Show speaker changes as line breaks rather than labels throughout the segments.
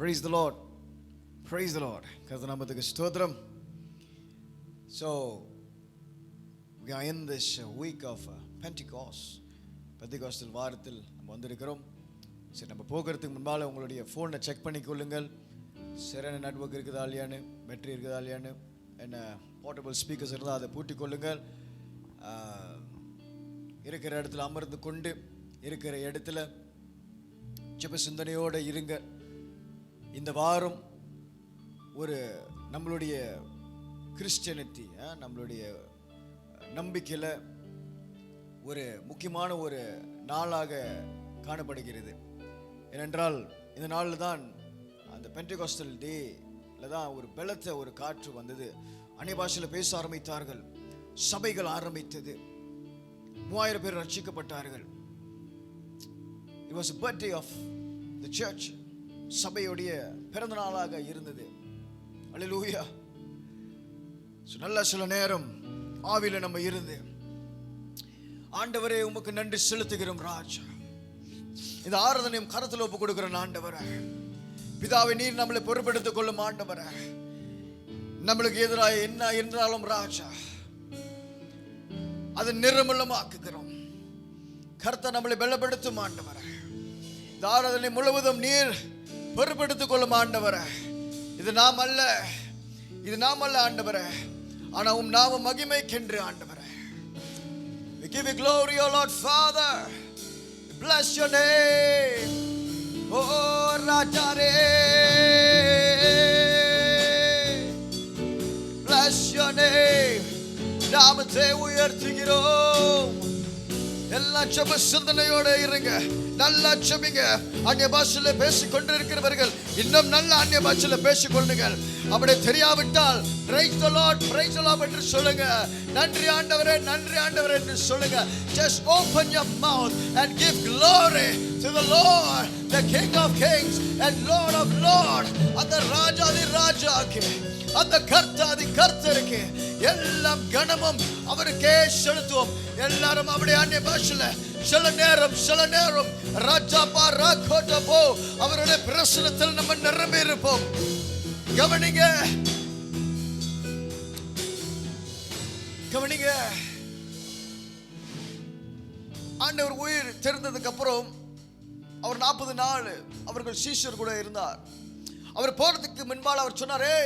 Praise the Lord. Praise the Lord. கர்த்தநாமத்துக்கு ஸ்தோத்திரம். So we are in this week of Pentecost. பெந்தெகோஸ்தல் வாரத்தில் நம்ம வந்திருக்கிறோம். சரி, நம்ம போகிறதுக்கு முன்பால உங்களுடைய ஃபோனை செக் பண்ணிக்கொள்ளுங்கள். சரியான நெட்வொர்க் இருக்குதா இல்லையான்னு, பேட்டரி இருக்குதா இல்லையான்னு, என்ன போர்ட்டபிள் ஸ்பீக்கர்ஸ் இருந்தால் அதை பூட்டி கொள்ளுங்கள். இருக்கிற இடத்துல அமர்ந்து கொண்டு இருக்கிற இடத்துல ஜெப சிந்தனையோடு இருங்க. இந்த வாரம் ஒரு நம்மளுடைய கிறிஸ்டியனிட்டி, நம்மளுடைய நம்பிக்கையில் ஒரு முக்கியமான ஒரு நாளாக காணப்படுகிறது. ஏனென்றால் இந்த நாளில் தான் அந்த பெண்டெகோஸ்டல் டேல தான் ஒரு பலத்த ஒரு காற்று வந்தது. அந்நிய பாஷையில் பேச ஆரம்பித்தார்கள். சபைகள் ஆரம்பித்தது. 3000 பேர் ரட்சிக்கப்பட்டார்கள். It was a birthday of the church. சபையுடைய பிறந்த நாளாக இருந்தது. அல்லேலூயா. நல்ல சில நேரம் ஆவியில நம்ம இருந்து, ஆண்டவரே உமக்கு நன்றி செலுத்துகிறோம் ராஜா. இந்த ஆராதனையும் கரத்தில் ஒப்பு கொடுக்கிறோம் ஆண்டவரே. பிதாவை நீர் நம்மளை பொறுப்பெடுத்துக் கொள்ளும் ஆண்டவரே. நம்மளுக்கு எதிராக என்ன என்றாலும் ராஜா அதை நிர்மூலமாக்குகிறோம். கர்த்தர் நம்மளை பலப்படுத்தும் ஆண்டவரே. இந்த ஆராதனை முழுவதும் நீர் பொறுப்பெடுத்துக் கொள்ளும் ஆண்டவரே. இது நாம் அல்ல, இது நாம் அல்ல ஆண்டவரே, ஆனா உம் நாம மகிமைக்கென்று ஆண்டவரே. We give you glory, O Lord Father. Bless your name. Oh Rajare. Bless your name. நாமத்தை உயர்த்துகிறோம். எல்லா ஜெப சிந்தனையோட இருங்க. நல்லா ஜெபிங்க. அந்நிய பாஷையில பேசிக் கொண்டிருக்கிறவர்கள் இன்னும் நல்ல அந்நிய பாஷையில பேசிக் கொள்ளுங்கள். அப்படியே தெரியாவிட்டால் praise the Lord, praise the Lord என்று சொல்லுங்க. நன்றி ஆண்டவரே, நன்றி ஆண்டவரே என்று சொல்லுங்க. Just open your mouth and give glory to the Lord, the King of Kings and Lord of Lords. அந்த ராஜாதி ராஜாக்கு, அந்த கர்த்தாதி கர்த்தருக்கு எல்லாம் கனமும் அவருக்கே செலுத்துவோம். எல்லாரும் அப்படியே அந்நிய பாஷையில சில நேரம் ராஜாபா ராகோட்டபோ அவருடைய பிரசன்னத்தில் நம்ம நிரம்பி இருப்போம். கவனிங்க. ஆண்டவர் உயிர் தெரிந்ததுக்கு அப்புறம் அவர் 40 நாள் அவர்கள் சீஷர் கூட இருந்தார். அவர் போறதுக்கு முன்பால் அவர் சொன்னாரே,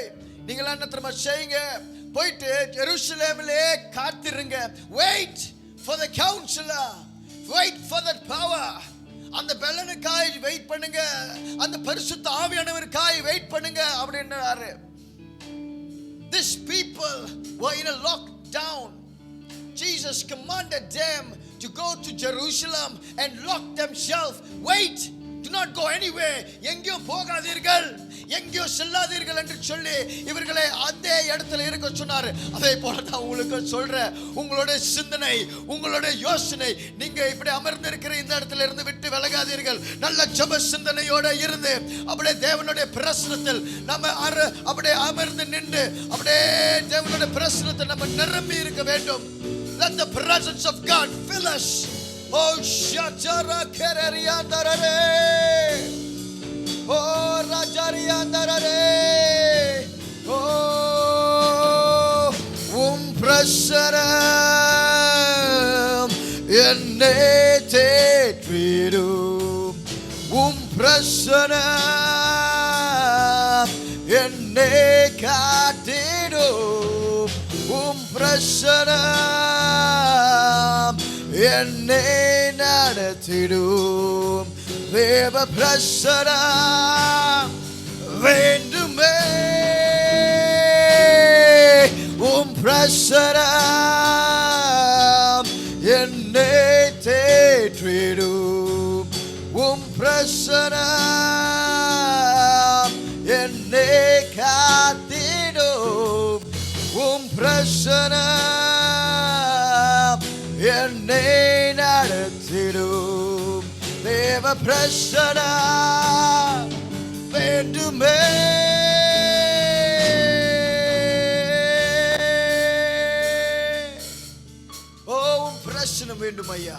நீங்க என்ன தெரியுமா செய்யுங்க, போயிட்டு எருசலேமிலே காத்திருங்க. Wait for the counsellor, wait for that power. அந்த பலனுக்காய் வெயிட் பண்ணுங்க, அந்த பரிசுத்த ஆவியானவருக்காய் வெயிட் பண்ணுங்க அப்படின்னாரு. These people were in a lockdown. Jesus commanded them to go to Jerusalem and lock themselves. Wait, do not go anywhere. எங்கேயோ போகாதீர்கள், எங்கேயோ செல்லாதீர்கள் என்று சொல்லி இவர்களை அதே இடத்துல இருக்க சொன்னார். அதே போல தான் உங்களுக்கு சொல்றேன், உங்களுடைய சிந்தனை, உங்களுடைய யோசனை, நீங்க இப்படி அமர்ந்திருக்கிற இந்த இடத்துல இருந்து விட்டு விலகாதீர்கள். நல்ல ஜெப சிந்தனையோட இருந்து அப்படியே தேவனுடைய பிரசன்னத்தில் நம்ம அப்படியே அமர்ந்து நின்று அப்படியே தேவனுடைய பிரசன்னத்தில் நம்ம நிரம்பி இருக்க வேண்டும். Let the presence of God fill us. Oh shatara kereriandarare, oh rajariandarare, oh prasaram enne tetvidum, prasaram enne kattidum, prasaram என்னை நடத்திடும். தேவ பிரசன்னம் வேண்டுமே, உம் பிரசன்னம் என்னை தேற்றிடும். உம் பிரசன்னம் என்னை காத்திடும். உம் பிரசன்னம் என்னை நடத்திடும். தேவ பிரசன்னம் வேண்டுமே. ஓ பிரசன்னம் வேண்டும் ஐயா.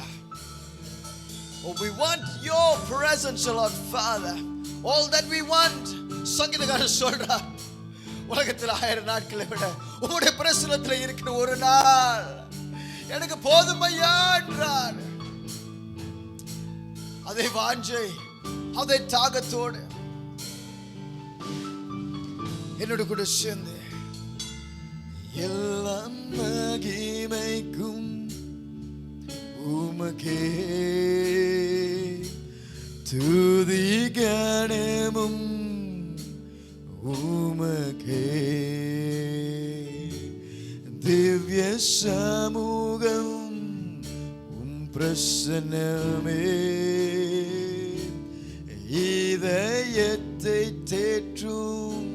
Oh, we want your presence, Lord Father. All that we want சங்கீதக்காரர் சொல்றார், உலகத்தில் 1000 நாட்களை விட உங்களுடைய பிரசன்னத்தில் இருக்கிற ஒரு நாள் எனக்கு போதும் ஐயா என்றார். அதை வாஞ்சை, அதை தாகத்தோடு என்னோட கூட சேர்ந்து எல்லாம் மகிமைக்கும் உமக்கே துதி கணமும் உமக்கே திவ்ய சமூகம் பிரசன்னமே இதயத்தை தேற்றும்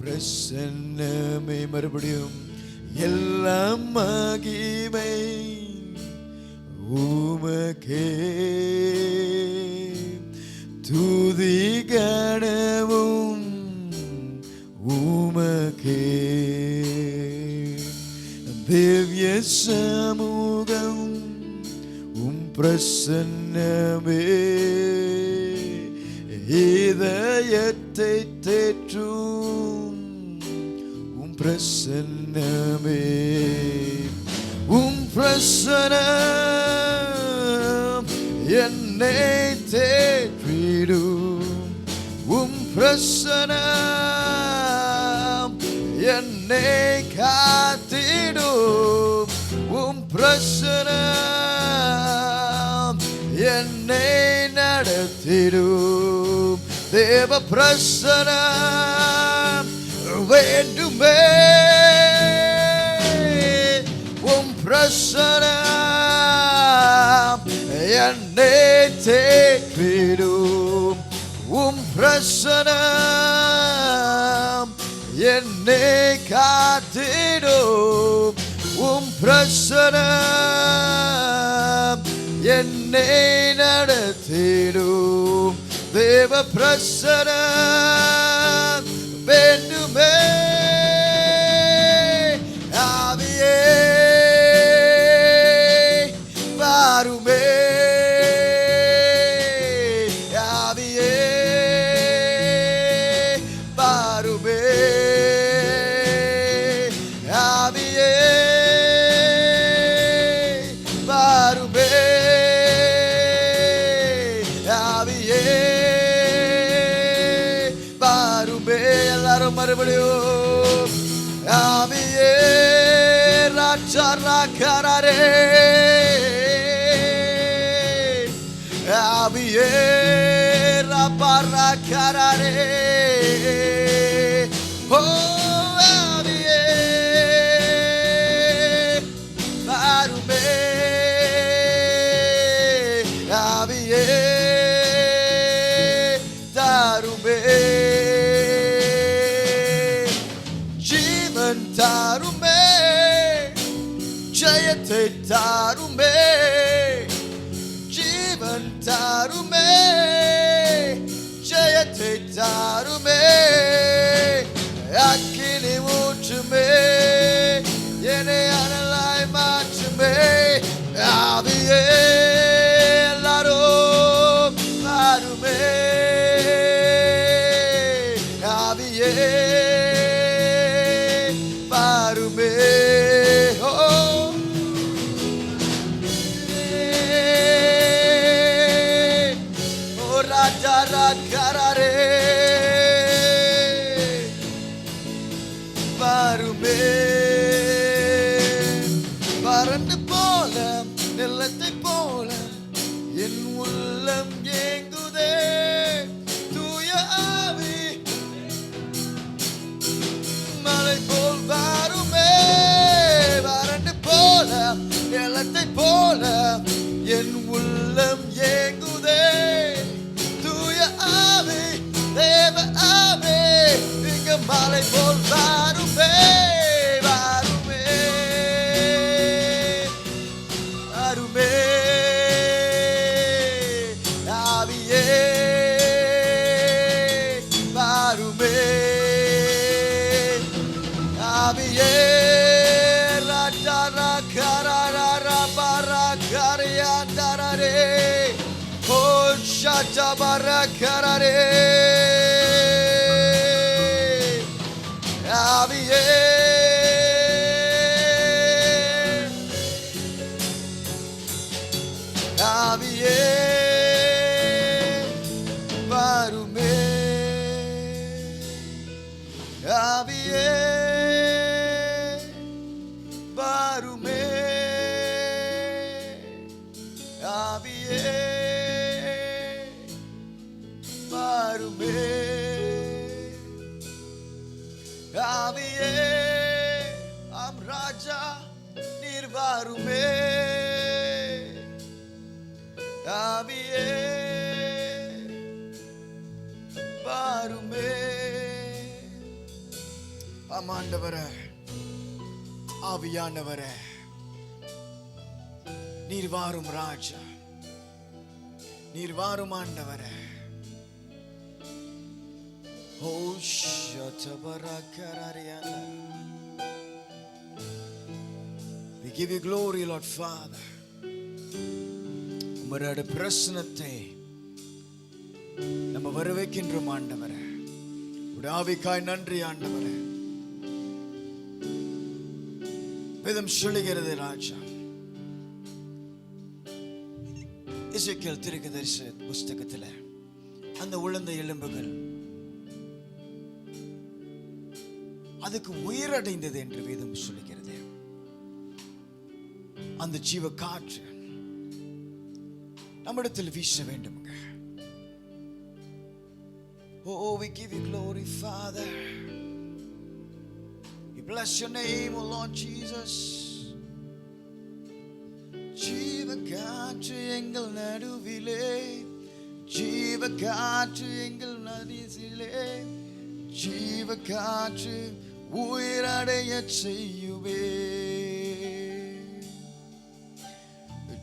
பிரசன்னமே. மறுபடியும் எல்லாம் மகிமை உமக்கே துதி கணமும் உமக்கே திவ்ய சமூகம் பிரசன்னமே இதயத்தை தேற்றும் பிரசன்னமே. பிரசன்னம் என்னை தேற்றிடும் பிரசன்னம் என்னை காத்திடும் பிரசன்னம் என்னை நடத்திடும் தேவ பிரசன்னம் வேண்டுமே. பிரசன்னம் என்னை தேற்றிடும் பிரசன்னம் என்னை காத்திடும் பிரசன்னம் என்னை நடத்திடும் தேவ பிரசன்னம் வேண்டுமே. ஆவியே வாருமே, ஆவியே வாருமே, ஆவியே வாருமே, ஆவியே வாருமே. எல்லாரும் மறுபடியும் ஆவியே ராஜா ராக்கரே, ஆவியே ராபராக்கரே, ஓ ஆவியே வாருமே, ஆவியே தாருமே, ஜீவன் தாருமே, ஜெயத்தை தாருமே, ஜீவன் தாருமே, ஜெயத்தை தாருமே, அக்கினி ஊற்றுமே, என்னை அனலாய் மாற்றுமே. ஆவியே எல்லாரும் மாறுமே, ஆவியே மாறுமே. வாருமே, வறண்டு போல நிலத்தை போல என் உள்ளம் ஏங்குதே, தூய ஆவி மலை போல் வாருமே, வறண்டு போல நிலத்தை போல என் உள்ளம் ஏங்குதே, தூய ஆவி தேவ ஆவி இங்க மலை போல் வாருமே, வாருமே, வாருமே, ஆவியே வாருமே, ஆவியே ராஜா ராகரா ராபரா கரியா தரரே, ஓ ஷாஜபரகரரே ஆவியே ஆவியே வாருமே ஆவியே வாருமே ஆவியே வாருமே ஆவியே ஆம் ராஜா நீர் வாருமே ஆவியே வாருமே ஆமாண்டவரே ஆவியானவரே நீர் வாரும் ராஜா நீர் வாரும் ஆண்டவரே ஓ ஷதபரகரரியானா we give you glory Lord Father உம்முடைய பிரசன்னத்தை நம்ம வரவேற்கின்றோம் ஆண்டவரே உம்முடைய ஆவிக்காய் நன்றி ஆண்டவரே வேதம் சொல்லுகிறது ராஜா எசேக்கியேல் தீர்க்கதரிசி புஸ்தகத்தில் அந்த உலர்ந்த எலும்புகள் அதுக்கு உயிரடைந்தது என்று வேதம் சொல்லுகிறது அந்த ஜீவ காற்று நம்மிடத்தில் வீச வேண்டும்ங்க Oh, we give you glory, Father. We bless your name, O Lord Jesus. ஜீவ காற்று எங்கள் நடுவிலே ஜீவ காற்று எங்கள் நதிசிலே ஜீவ காற்று உயிரடைய செய்யுவே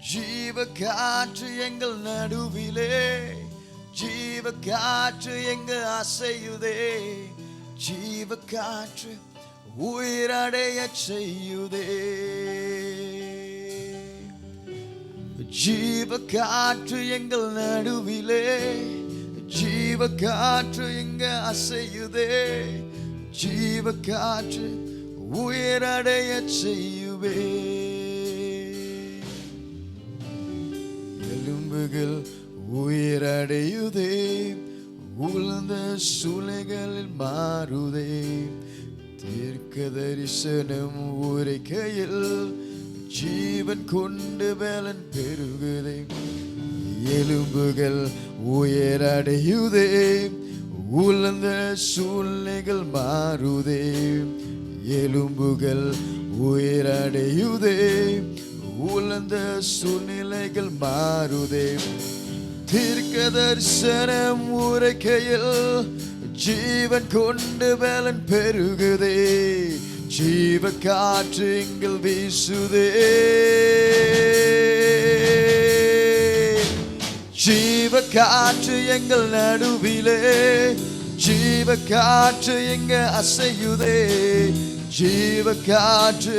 ஜீவ காற்று எங்கள் நடுவிலே ஜீவ காற்று எங்க அசையுதே ஜீவ காற்று உயிரடைய செய்யுதே ஜீவ காற்று எங்கள் நடுவிலே ஜீவ காற்று எங்க அசையுதே ஜீவ காற்று உயிரடைய செய்யுவே எலும்புகள் உயிரடையுதே உலர்ந்த சூளைகளில் மாறுதே தீர்க்க தரிசனம் உரைக்கையில் ஜீவன் கொண்டு பலன் பெருகுதே எலும்புகள் உயிரடையுதே உலர்ந்த சூழ்நிலைகள் மாறுதே எலும்புகள் உயிரடையுதே உலர்ந்த சூழ்நிலைகள் மாறுதே தீர்க்க தரிசனம் உரைக்கையில் ஜீவன் கொண்டு பலன் பெருகுதே ஜீவ காற்று எங்கள் வீசுதே ஜீவ காற்று எங்கள் நடுவிலே ஜீவ காற்று எங்க அசையுதே ஜீவ காற்று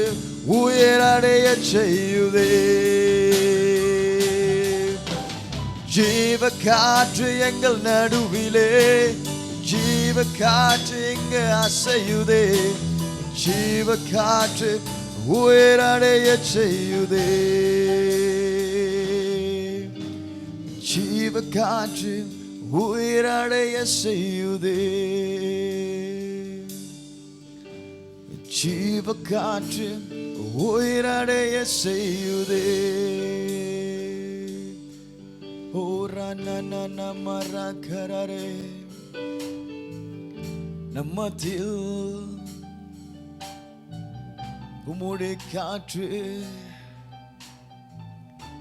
உயிரடைய செய்யுதே ஜீவ காற்று எங்கள் நடுவிலே ஜீவ காற்று எங்க அசையுதே ஜீவ காற்று உயிரடைய செய்யுதே ஜீவ காற்று உயிரடைய செய்யுதே ஜீவ காற்று உயிரடைய செய்யுதே ஓரனனமரகரரே நம்மத்தில் உம்முடைய காற்று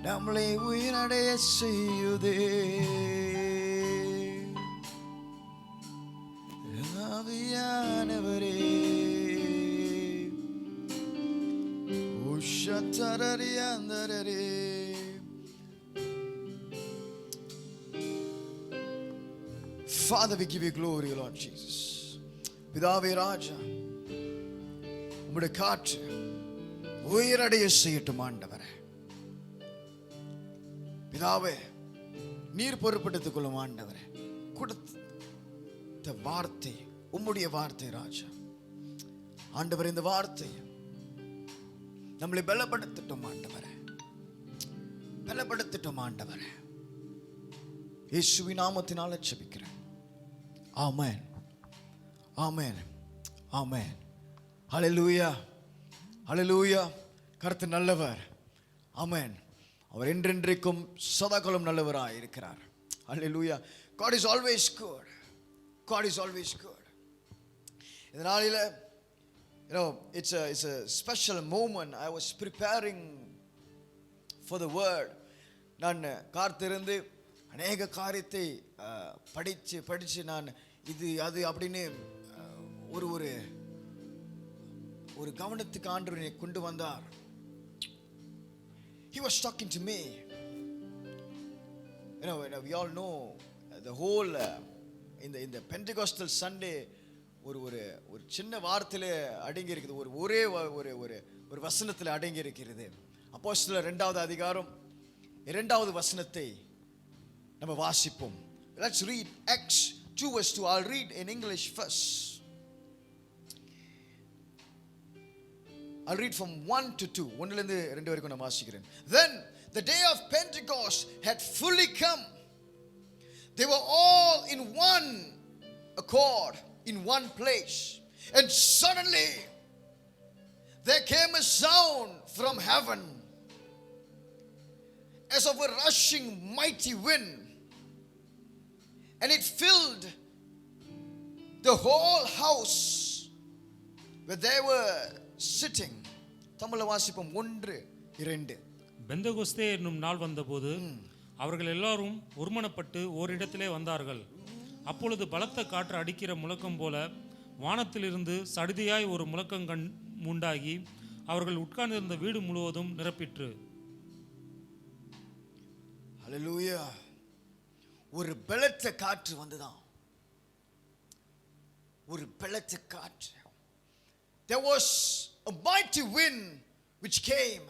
நம்மளை உயிரடைய செய்யுதே ஆவியானவரே உஷதரரியாந்தரரே Father, we give you glory, Lord Jesus. பிதாவே ராஜா உம்முடைய காற்று உயிரடைய செய்யட்டும் ஆண்டவரே. பிதாவே நீர் பொறுப்படுத்திக் கொள்ளும் ஆண்டவரே. கொடுத்த வார்த்தை உம்முடைய வார்த்தை ராஜா. ஆண்டவர் இந்த வார்த்தை நம்மளை பலப்படுத்தட்டும் ஆண்டவரே, பலப்படுத்தட்டும் ஆண்டவரே. இயேசுவின் நாமத்தினால ஜெபிக்கிறேன். ஆமென், ஆமென், ஆமென். ஹல்லேலூயா, ஹல்லேலூயா. கர்த்தர் நல்லவர். ஆமென். அவர் என்றென்றைக்கும் சதாகாலம் நல்லவராய் இருக்கிறார். ஹல்லேலூயா. God is always good. God is always good. இந்த நாளில it's a special moment. I was preparing for the word. நான் காத்திருந்து அநேக காரியத்தை படிச்சு நான் இது அது அப்படின்னு ஒரு கவனத்துக்கு ஆண்டவர் கொண்டு வந்தார். He was talking to me. We all know the whole in the Pentecostal Sunday ஒரு சின்ன வார்த்தையில அடங்கி இருக்குது. ஒரே ஒரு வசனத்தில் அடங்கி இருக்கிறது. அப்போஸ்தலர் 2வது அதிகாரம் 2வது வசனத்தை நம்ம வாசிப்போம். Let's read Acts 2:2. I'll read in English first. I'll read from 1 to 2. 1 லிருந்து 2 வரைக்கும் நான் வாசிக்கிறேன். Then the day of Pentecost had fully come. They were all in one accord, in one place. And suddenly there came a sound from heaven as of a rushing mighty wind, and it filled the whole house where they were sitting. தமிழ்ல வாசிப்போம். 1-2.
பெந்தகோஸ்தே என்னும் நாள் வந்தபோது அவர்கள் எல்லாரும் ஒருமனப்பட்டு ஓரிடத்திலே வந்தார்கள். அப்பொழுது பலத்த காற்று அடிக்கிற முழக்கம் போல வானத்திலிருந்து சடிதியாய் ஒரு முழக்கம் உண்டாகி அவர்கள் உட்கார்ந்திருந்த வீடு முழுவதும் நிரப்பிற்று.
ஹல்லேலூயா. ஒரு பலத்த காற்று வந்துதான். ஒரு பலத்த காற்று. There was a mighty wind which came.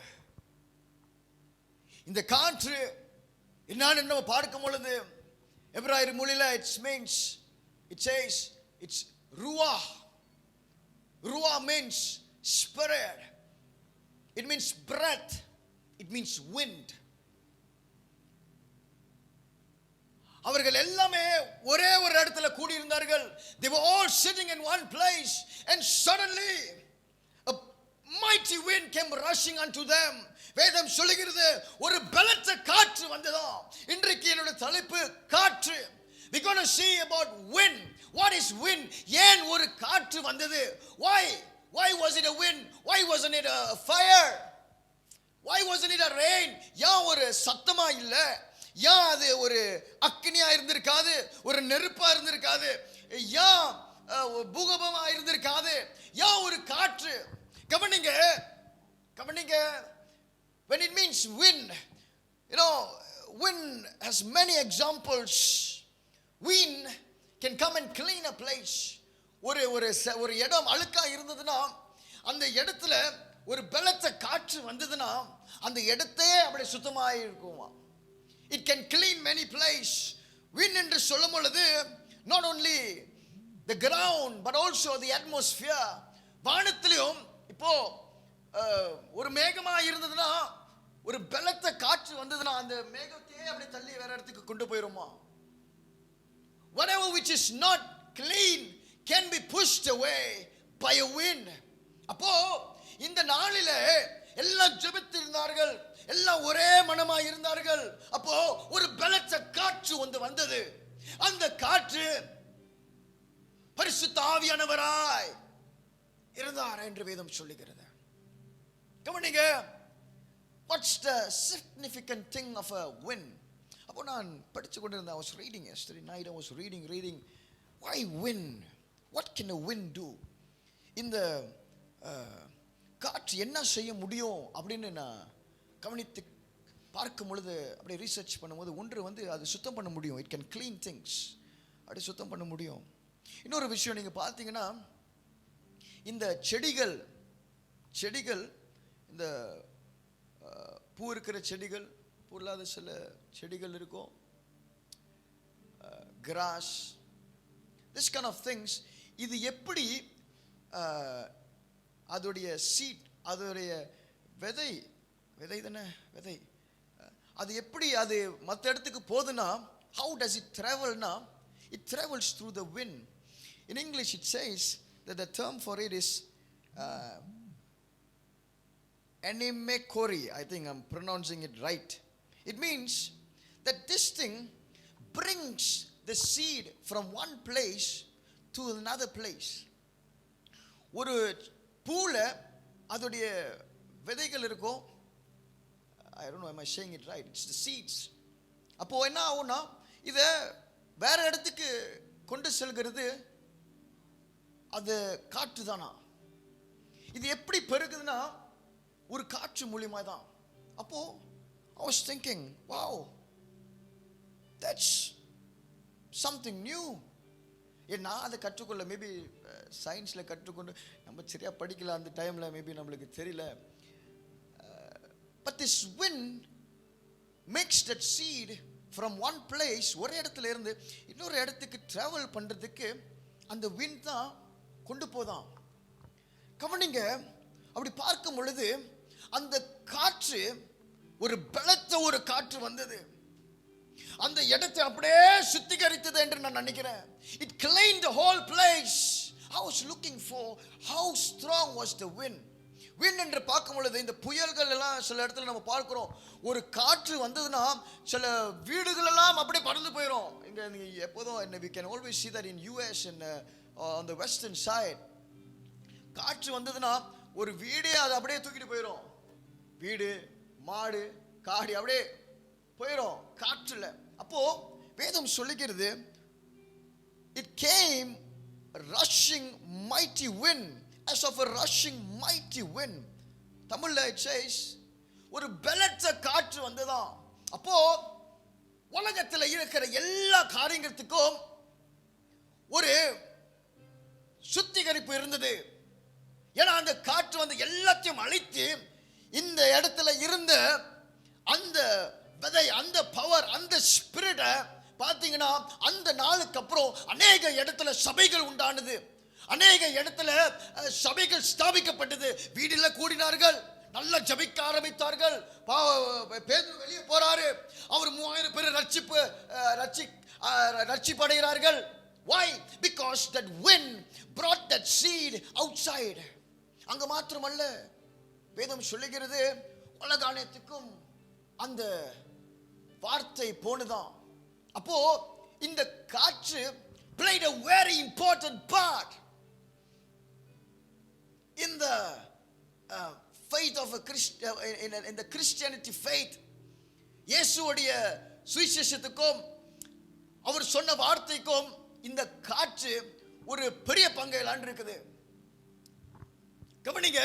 இந்த காற்று என்னன்னு நம்ம பார்க்கும் பொழுது எபிரேய மொழியில it says it's ruah. Ruah means spirit. It means breath. It means wind. அவர்கள் எல்லாமே ஒரே ஒரு இடத்துல கூடி இருந்தார்கள். They were all sitting in one place, and suddenly a mighty wind came rushing unto them. வேதம் சொல்லுகிறது ஒரு பலத்த காற்று வந்ததாம். இன்றைக்கு என்னோட தலைப்பு காற்று. We going to see about wind. What is wind? ஏன் ஒரு காற்று வந்தது? Why was it a wind? Why wasn't it a fire? Why wasn't it a rain? ஏன் ஒரு சத்தமா இல்ல? ஏன் அது ஒரு அக்னியா இருந்திருக்காது? ஒரு நெருப்பா இருந்திருக்காது? ஏன் பூகம்பமா இருந்திருக்காது? ஏன் ஒரு காற்று? கவனிங்க. When it means wind, wind has many examples. Wind can come and clean a place. ஒரு இடம் அழுக்கா இருந்ததுன்னா அந்த இடத்துல ஒரு பலத்த காற்று வந்ததுன்னா அந்த இடத்தையே அப்படி சுத்தமாக இருக்குமா. It can clean many place. Wind என்று சொல்லும் பொழுது not only the ground but also the atmosphere. வானத்திலும் இப்போ ஒரு மேகமா இருந்ததுன்னா ஒரு பலத்த காற்று வந்ததுன்னா அந்த மேகத்தையே அப்படி தள்ளி வேற இடத்துக்கு கொண்டு போயிருமா. Whatever which is not clean can be pushed away by a wind. அப்போ இந்த நாளில எல்லாம் ஜெபித்திருந்தார்கள், எல்லாம் ஒரே மனமா இருந்தார்கள். அப்போ ஒரு பலத்த காற்று வந்தது. அந்த காற்று பரிசுத்த ஆவியானவராய் இருந்தார் என்று வேதம் சொல்லுகிறது. கவனிங்க. What's the significant thing of a wind? அப்போ நான் படிச்சு கொண்டிருந்தேன். I was reading yesterday night. I was reading. Why wind? What can a wind do? இந்த காற்று என்ன செய்ய முடியும் அப்படின்னு நான் கவனித்து பார்க்கும் பொழுது அப்படியே ரீசர்ச் பண்ணும்போது ஒன்று அது சுத்தம் பண்ண முடியும். It can clean things. அப்படி சுத்தம் பண்ண முடியும். இன்னொரு விஷயம் நீங்கள் பார்த்தீங்கன்னா இந்த செடிகள் இந்த பூ இருக்கிற செடிகள், பூ இல்லாத சில செடிகள் இருக்கும். grass, this kind of things. இது எப்படி அதோடைய சீட், அதோடைய விதை தானே, விதை, அது எப்படி அது மற்ற இடத்துக்கு போகுதுன்னா, how does it travel னா, it travels through the wind. In English it says that the term for it is anemekori. I think I'm pronouncing it right. It means that this thing brings the seed from one place to another place. ஒரு பூல அதோடைய விதைகள் இருக்கும். I don't know, am I saying it right? It's the seeds. அப்போ என்ன ஆகும்னா, இத வேற இடத்துக்கு கொண்டு செல்கிறது அது காற்று தானா. இது எப்படி பெருகுதுன்னா ஒரு காற்று மூலியமா தான். அப்போ I was thinking, wow, that's something new. நான் அதை கற்றுக்கொள்ள, மேபி சயின்ஸில் கற்றுக்கொண்டு நம்ம சரியா படிக்கல அந்த டைமில், மேபி நம்மளுக்கு தெரியல. But this wind makes that seed from one place, ஒரு இடத்துல இருந்து இன்னொரு இடத்துக்கு டிராவல் பண்றதுக்கு அந்த wind தான் கொண்டு போதான். கவனிங்க, அப்படி பார்க்கும் பொழுது அந்த காற்று ஒரு பலத்த ஒரு காற்று வந்தது, அந்த இடத்தை அப்படியே சுத்திகரித்தது என்று நான் நினைக்கிறேன். It cleaned the whole place. I was looking for how strong was the wind. wind என்று பார்க்கும் பொழுது இந்த புயல்கள் எல்லாம் சில இடத்துல நம்ம பார்க்கிறோம். ஒரு காற்று வந்ததுன்னா சில வீடுகள் எல்லாம் அப்படியே பறந்து போயிடும். இங்க எப்போதும் we can always see that in US and on the western side. காற்று வந்ததுன்னா ஒரு வீடே அது அப்படியே தூக்கிட்டு போயிடும். வீடு, மாடு, காடி அப்படியே போயிடும் காற்றுல. அப்போ வேதம் சொல்லுகிறது, it came rushing mighty wind, as of a rushing mighty wind. தமிழ்ல it says ஒரு பலத்த காற்று வந்ததாம். அப்போ உலகத்தில் இருக்கிற எல்லா காரியங்களுக்கும் ஒரு சுத்திகரிப்பு இருந்தது. ஏன்னா அந்த காற்று வந்து எல்லாத்தையும் அழித்து இந்த இடத்துல இருந்த அந்த விதை, அந்த பவர், அந்த ஸ்பிரிட்டை பார்த்தீங்கன்னா அந்த நாளுக்கு அப்புறம் அநேக இடத்துல சபைகள் உண்டானது, அநேக இடத்துல சபைகள் ஸ்தாபிக்கப்பட்டது. வீட்டில் கூடினார்கள், நல்லா ஜபிக்க ஆரம்பித்தார்கள். பேதுரு வெளியே போறாரு, அவர் 3000 பேர் ரட்சிப்படைகிறார்கள். Why? Because that wind brought that seed outside. அங்க மாத்திரமல்ல, வேதம் சொல்லுகிறது உலகானத்துக்கும் அந்த வார்த்தை போனதான். அப்போ இந்த காற்று played a very important part in the faith of a Christian, in the Christianity faith. இயேசுவுடைய சுவிசேஷத்துக்கும் அவர் சொன்ன வார்த்தைக்கும் இந்த காற்று ஒரு பெரிய பங்கை விளையாண்டிருக்குது. கவனிங்க,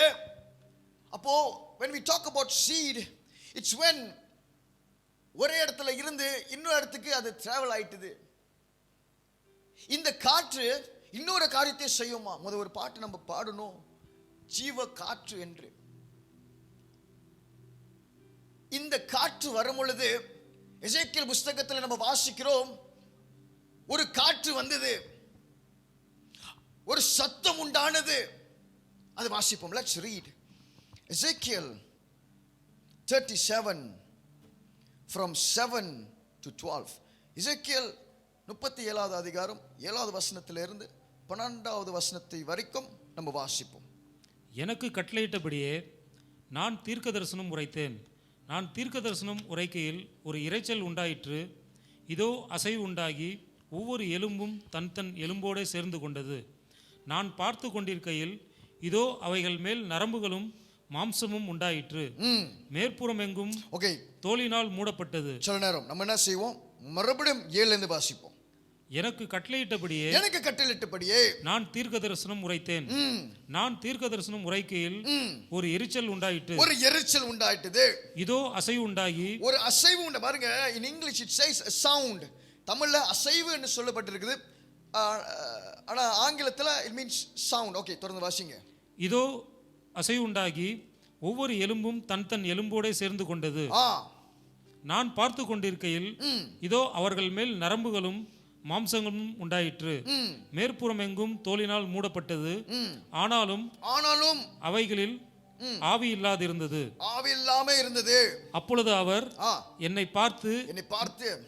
அப்போ when we talk about seed, it's when ஒரே இடத்துல இருந்து இன்னொரு இடத்துக்கு அது டிராவல் ஆயிட்டுது. இந்த காற்று இன்னொரு காரியத்தை செய்யுமா? முதல் ஒரு பாட்டு நம்ம பாடணும், ஜீவ காற்று என்று. இந்த காற்று வரும் பொழுது எசேக்கியேல் புஸ்தகத்தில் நம்ம வாசிக்கிறோம், ஒரு காற்று வந்தது, ஒரு சத்தம் உண்டானது. அது வாசிப்போம். Let's read Ezekiel 37 from 7 to 12. எசேக்கியேல் 37வது அதிகாரம் 7வது வசனத்திலிருந்து 12வது வசனத்தை வரைக்கும் நம்ம வாசிப்போம்.
எனக்கு கட்டளையிட்டபடியே நான் தீர்க்க தரிசனம் உரைத்தேன். நான் தீர்க்க தரிசனம் உரைக்கையில் ஒரு இரைச்சல் உண்டாயிற்று. இதோ அசைவு உண்டாகி ஒவ்வொரு எலும்பும் தன் தன் எலும்போடு சேர்ந்து கொண்டது. நான் பார்த்து கொண்டிருக்கையில் இதோ அவைகள் மேல் நரம்புகளும் மாம்சமும் உண்டாயிற்று. மேற்புறம் எங்கும் தோலினால் மூடப்பட்டது. சில நேரம் நம்ம என்ன செய்வோம், மறுபடியும் 7 வாசிப்போம். எனக்கு கட்டளையிட்டபடியே நான் தீர்க்க தரிசனம் உரைத்தேன். நான் தீர்க்க தரிசனம் உரைக்கையில் ஒரு எரிச்சல் உண்டாயிட்டது. இதோ அசைவு உண்டாகி, ஒரு அசைவு உண்டு. பாருங்க, in English it says a sound. தமிழ்ல அசைவு என்று சொல்லப்பட்டிருக்குது, ஆனா ஆங்கிலத்தில் it means sound. ஓகே, தொடர்ந்து வாசிங்க. இதோ அசைவு உண்டாகி ஒவ்வொரு எலும்பும் தன் தன் எலும்போடு சேர்ந்து கொண்டது. நான் பார்த்து கொண்டிருக்கையில் இதோ அவர்கள் மேல் நரம்புகளும் மாம்சங்களும் உண்டாயிற்று. மேற்புறம் எங்கும் தோலினால் மூடப்பட்டது. ஆனாலும் அவைகளில் ஆவி இல்லாதிருந்தது.
ஆவி இல்லாம இருந்தது.
அப்பொழுது அவர் என்னை பார்த்து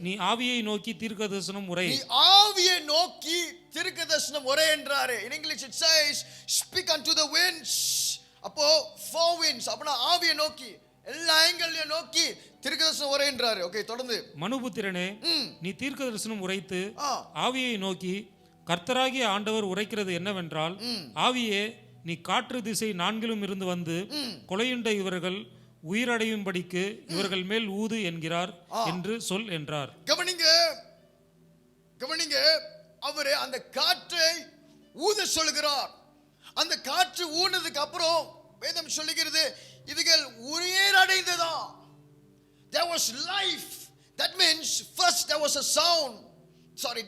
நீ ஆவியை நோக்கி தீர்க்கதரிசனம் உரை.
நீ ஆவியை நோக்கி தீர்க்கதரிசனம் உரை என்றாரு. In English it says speak unto the winds. அப்போ four winds அப்பனா ஆவியை நோக்கி எல்லா ஆங்கிளையும் நோக்கி தீர்க்கதரிசனம் உரை என்றாரு. ஓகே, தொடர்ந்து.
மனுபுத்திரனே, நீ தீர்க்கதரிசனம் உரைத்து ஆவியை நோக்கி கர்த்தராகிய ஆண்டவர் உரைக்கிறது என்னவென்றால், ஆவியே, நீ காற்று திசை நான்கிலும் இருந்து வந்து கொலையுண்ட இவர்கள் உயிரடையும்படிக்கு இவர்கள் மேல் ஊது என்கிறார் என்று சொல் என்றார்.
கவனிங்க, அவரு அந்த காற்றை ஊத சொல்கிறார். அந்த காற்று ஊனதுக்கு அப்புறம் வேதம் சொல்லுகிறது இதுகள் உயிரடைந்ததா. There was life. That means first there was a sound.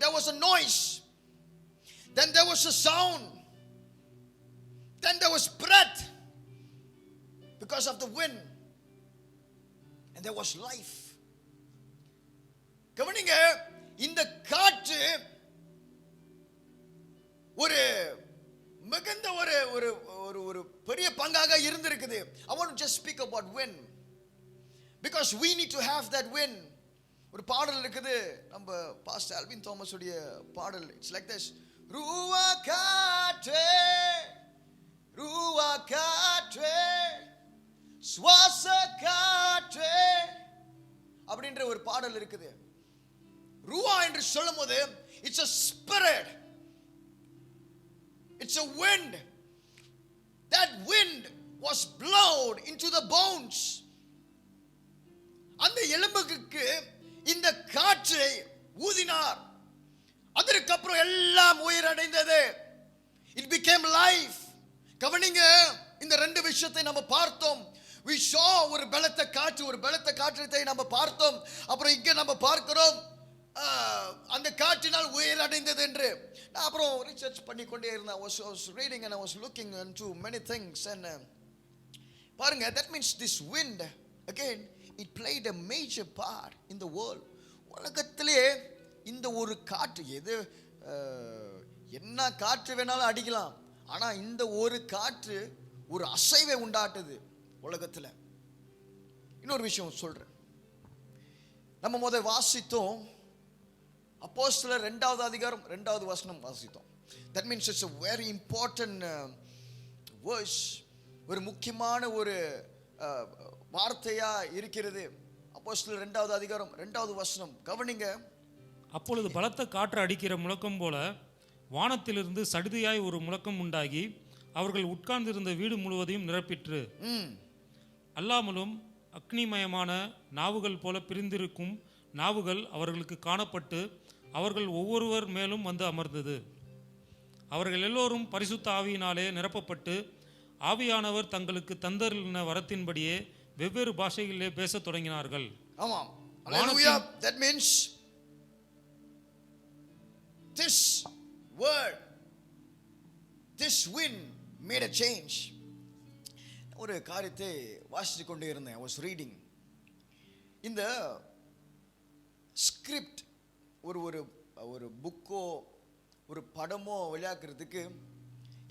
There was a noise. Then there was a sound. Then there was breath because of the wind. And there was life. கவனிங்க, இந்த காற்று ஒரு மிகுந்த ஒரு பெரிய பங்காக இருந்திருக்குது. I want to just speak about wind because we need to have that wind. ஒரு பாடல் இருக்குது, நம்ம பாஸ்டர் ஆல்வின் தாமஸ் உடைய பாடல். It's like this. ரூவா காற்றே, ரூவா காற்றே, சுவாச காற்றே அப்படின்ற ஒரு பாடல் இருக்குது. ரூவா என்று சொல்லும்போது it's a spirit. It's a wind. That wind was blown into the bones. அந்த எலும்புக்கு இந்த காற்றை ஊதினார். அதற்கு அப்புறம் எல்லாம் உயிரடைந்தது. It became life. கவனிங்க, இந்த ரெண்டு விஷயத்தை நம்ம பார்த்தோம். We saw ஒரு பலத்த காற்றத்தை நம்ம பார்த்தோம். அப்புறம் இங்க நம்ம பார்க்கிறோம் அந்த காற்றினால் உயிரடைந்தது என்று. நான் அப்புறம் ரிசர்ச் பண்ணி கொண்டே இருந்தேன். I was reading and I was looking into many things and பாருங்க, that means this wind again it played a major part in the world. உலகத்திலே இந்த ஒரு காற்று, எது என்ன காற்று வேணாலும் அடிக்கலாம், ஆனா இந்த ஒரு காற்று ஒரு அசைவை உண்டாட்டுது உலகத்துல. இன்னொரு விஷயம் சொல்றேன். நம்ம முதல் வாசித்தோம் அப்போஸ்தலர் 2வது அதிகாரம் 2வது வசனம் வாசித்தோம். That means it's a very important verse. ஒரு முக்கியமான ஒரு வார்த்தையா இருக்கிறது. அப்போஸ்தலர் 2வது அதிகாரம் 2வது வசனம் கவனிங்க.
அப்பொழுது பலத்த காற்று அடிக்கிற முழக்கம் போல வானத்திலிருந்து சடுதியாய் ஒரு முழக்கம் உண்டாகி அவர்கள் உட்கார்ந்திருந்த வீடு முழுவதையும் நிரப்பிற்று. அல்லாமலும் அக்னிமயமான நாவுகள் போல பிரிந்திருக்கும் நாவுகள் அவர்களுக்கு காணப்பட்டு அவர்கள் ஒவ்வொருவர் மேலும் வந்து அமர்ந்தது. அவர்கள் எல்லோரும் பரிசுத்த ஆவியினாலே நிரப்பப்பட்டு ஆவியானவர் தங்களுக்கு தந்தருளின வரத்தின்படியே வெவ்வேறு பாஷைகளிலே பேசத் தொடங்கினார்கள்.
ஆமாம். Hallelujah. That means this word, this wind made a change. ஒரு காரியத்தை வாசித்து கொண்டே இருந்தேன். I was reading. இந்த ஸ்கிரிப்ட் ஒரு புக்கோ ஒரு படமோ வெளியாக்குறதுக்கு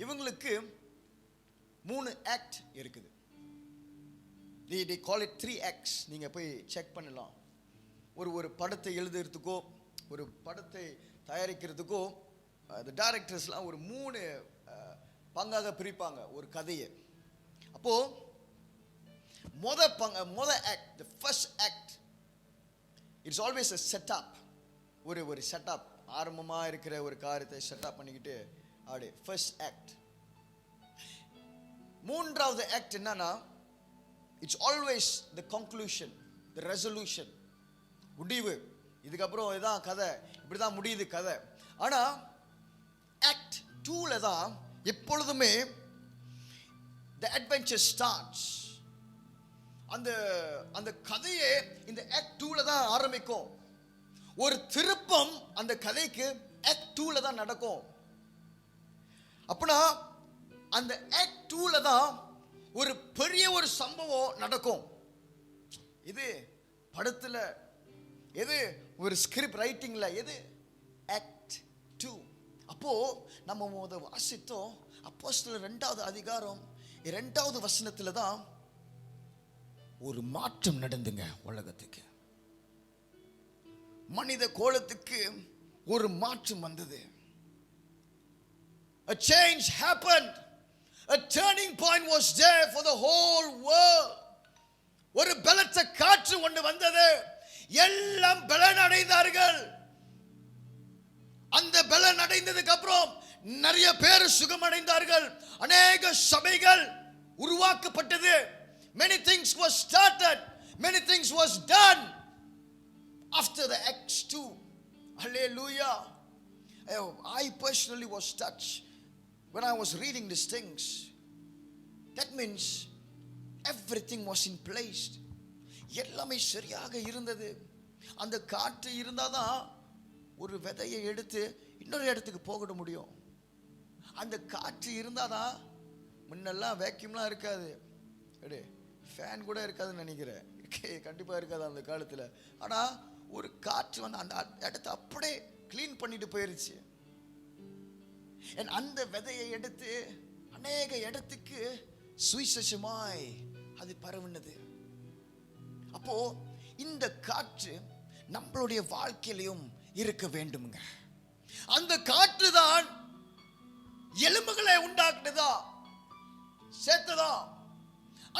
இவங்களுக்கு 3 ஆக்ட் இருக்குது. they call it 3 acts. நீங்க போய் செக் பண்ணலாம். ஒரு படத்தை எழுதுறதுக்கோ ஒரு படத்தை தயாரிக்கிறதுக்கோ the டைரக்டர்ஸ்லாம் ஒரு 3 பங்காக பிரிப்பாங்க ஒரு கதையை. அப்போ மொத act, the first act, it's always a setup. ஒரு செட்டப், ஆரம்பமா இருக்கிற ஒரு காரியத்தை செட்டப் பண்ணிக்கிட்டு அப்படி first act. மூன்றாவது ஆக்ட் என்னன்னா it's always the conclusion, the resolution, முடிவு. இதுக்கப்புறம் இதான் கதை, இப்படிதான் முடியுது கதை. ஆனா ஆக்ட் 2ல தான் எப்பொழுதுமே the adventure starts. அந்த கதையே இந்த ஆக்ட் 2ல தான் ஆரம்பிக்கும். ஒரு திருப்பம் அந்த கதைக்கு ஆக்ட் 2ல தான் நடக்கும். அப்பனா அந்த ஆக்ட் 2ல தான் ஒரு பெரிய ஒரு சம்பவம் நடக்கும். இது படத்துல, எது ஒரு ஸ்கிரிப்ட் ரைட்டிங்ல, எது Act 2. அப்போ நம்ம முத வாசித்தோம் அப்போஸ்தலர் 2வது அதிகாரம் 2வது வசனத்துல தான் ஒரு மாற்றம் நடந்துங்க. உலகத்துக்கு, மனித கோலத்துக்கு ஒரு மாற்றம் வந்தது. A change happened. A turning point was there for the whole world. ஒரு பலத்த காற்று ஒன்று வந்தது. எல்லாம் பலன் அடைந்தார்கள். அந்த பலன் அடைந்ததுக்கு அப்புறம் நிறைய பேர் சுகமடைந்தார்கள். அநேக சபைகள் உருவாக்கப்பட்டது. Many things was started. Many things was done after the Acts 2. Hallelujah. I personally was touched when I was reading these things. That means everything was in place. எல்லாமே சரியாக இருந்தது. அந்த காற்று இருந்தாதான் ஒரு விதையை எடுத்து இன்னொரு இடத்துக்கு போக முடியும். அந்த காற்று இருந்தாதான், முன்னெல்லாம் வேக்யூம்லாம் இருக்காது, ஃபேன் கூட இருக்காதுன்னு நினைக்கிறேன், கண்டிப்பாக இருக்காது அந்த காலத்தில். ஆனால் ஒரு காற்று வந்து அந்த இடத்த அப்படியே கிளீன் பண்ணிட்டு போயிருச்சு. அந்த விதையை எடுத்து அநேக இடத்துக்கு சுவிசேஷமாய் அது பரவுனது. அப்போ இந்த காற்று நம்மளுடைய வாழ்க்கையிலும் இருக்க வேண்டுமுங்க. அந்த காற்று தான் எலும்புகளை உண்டாக்குனதா, சேர்த்ததா.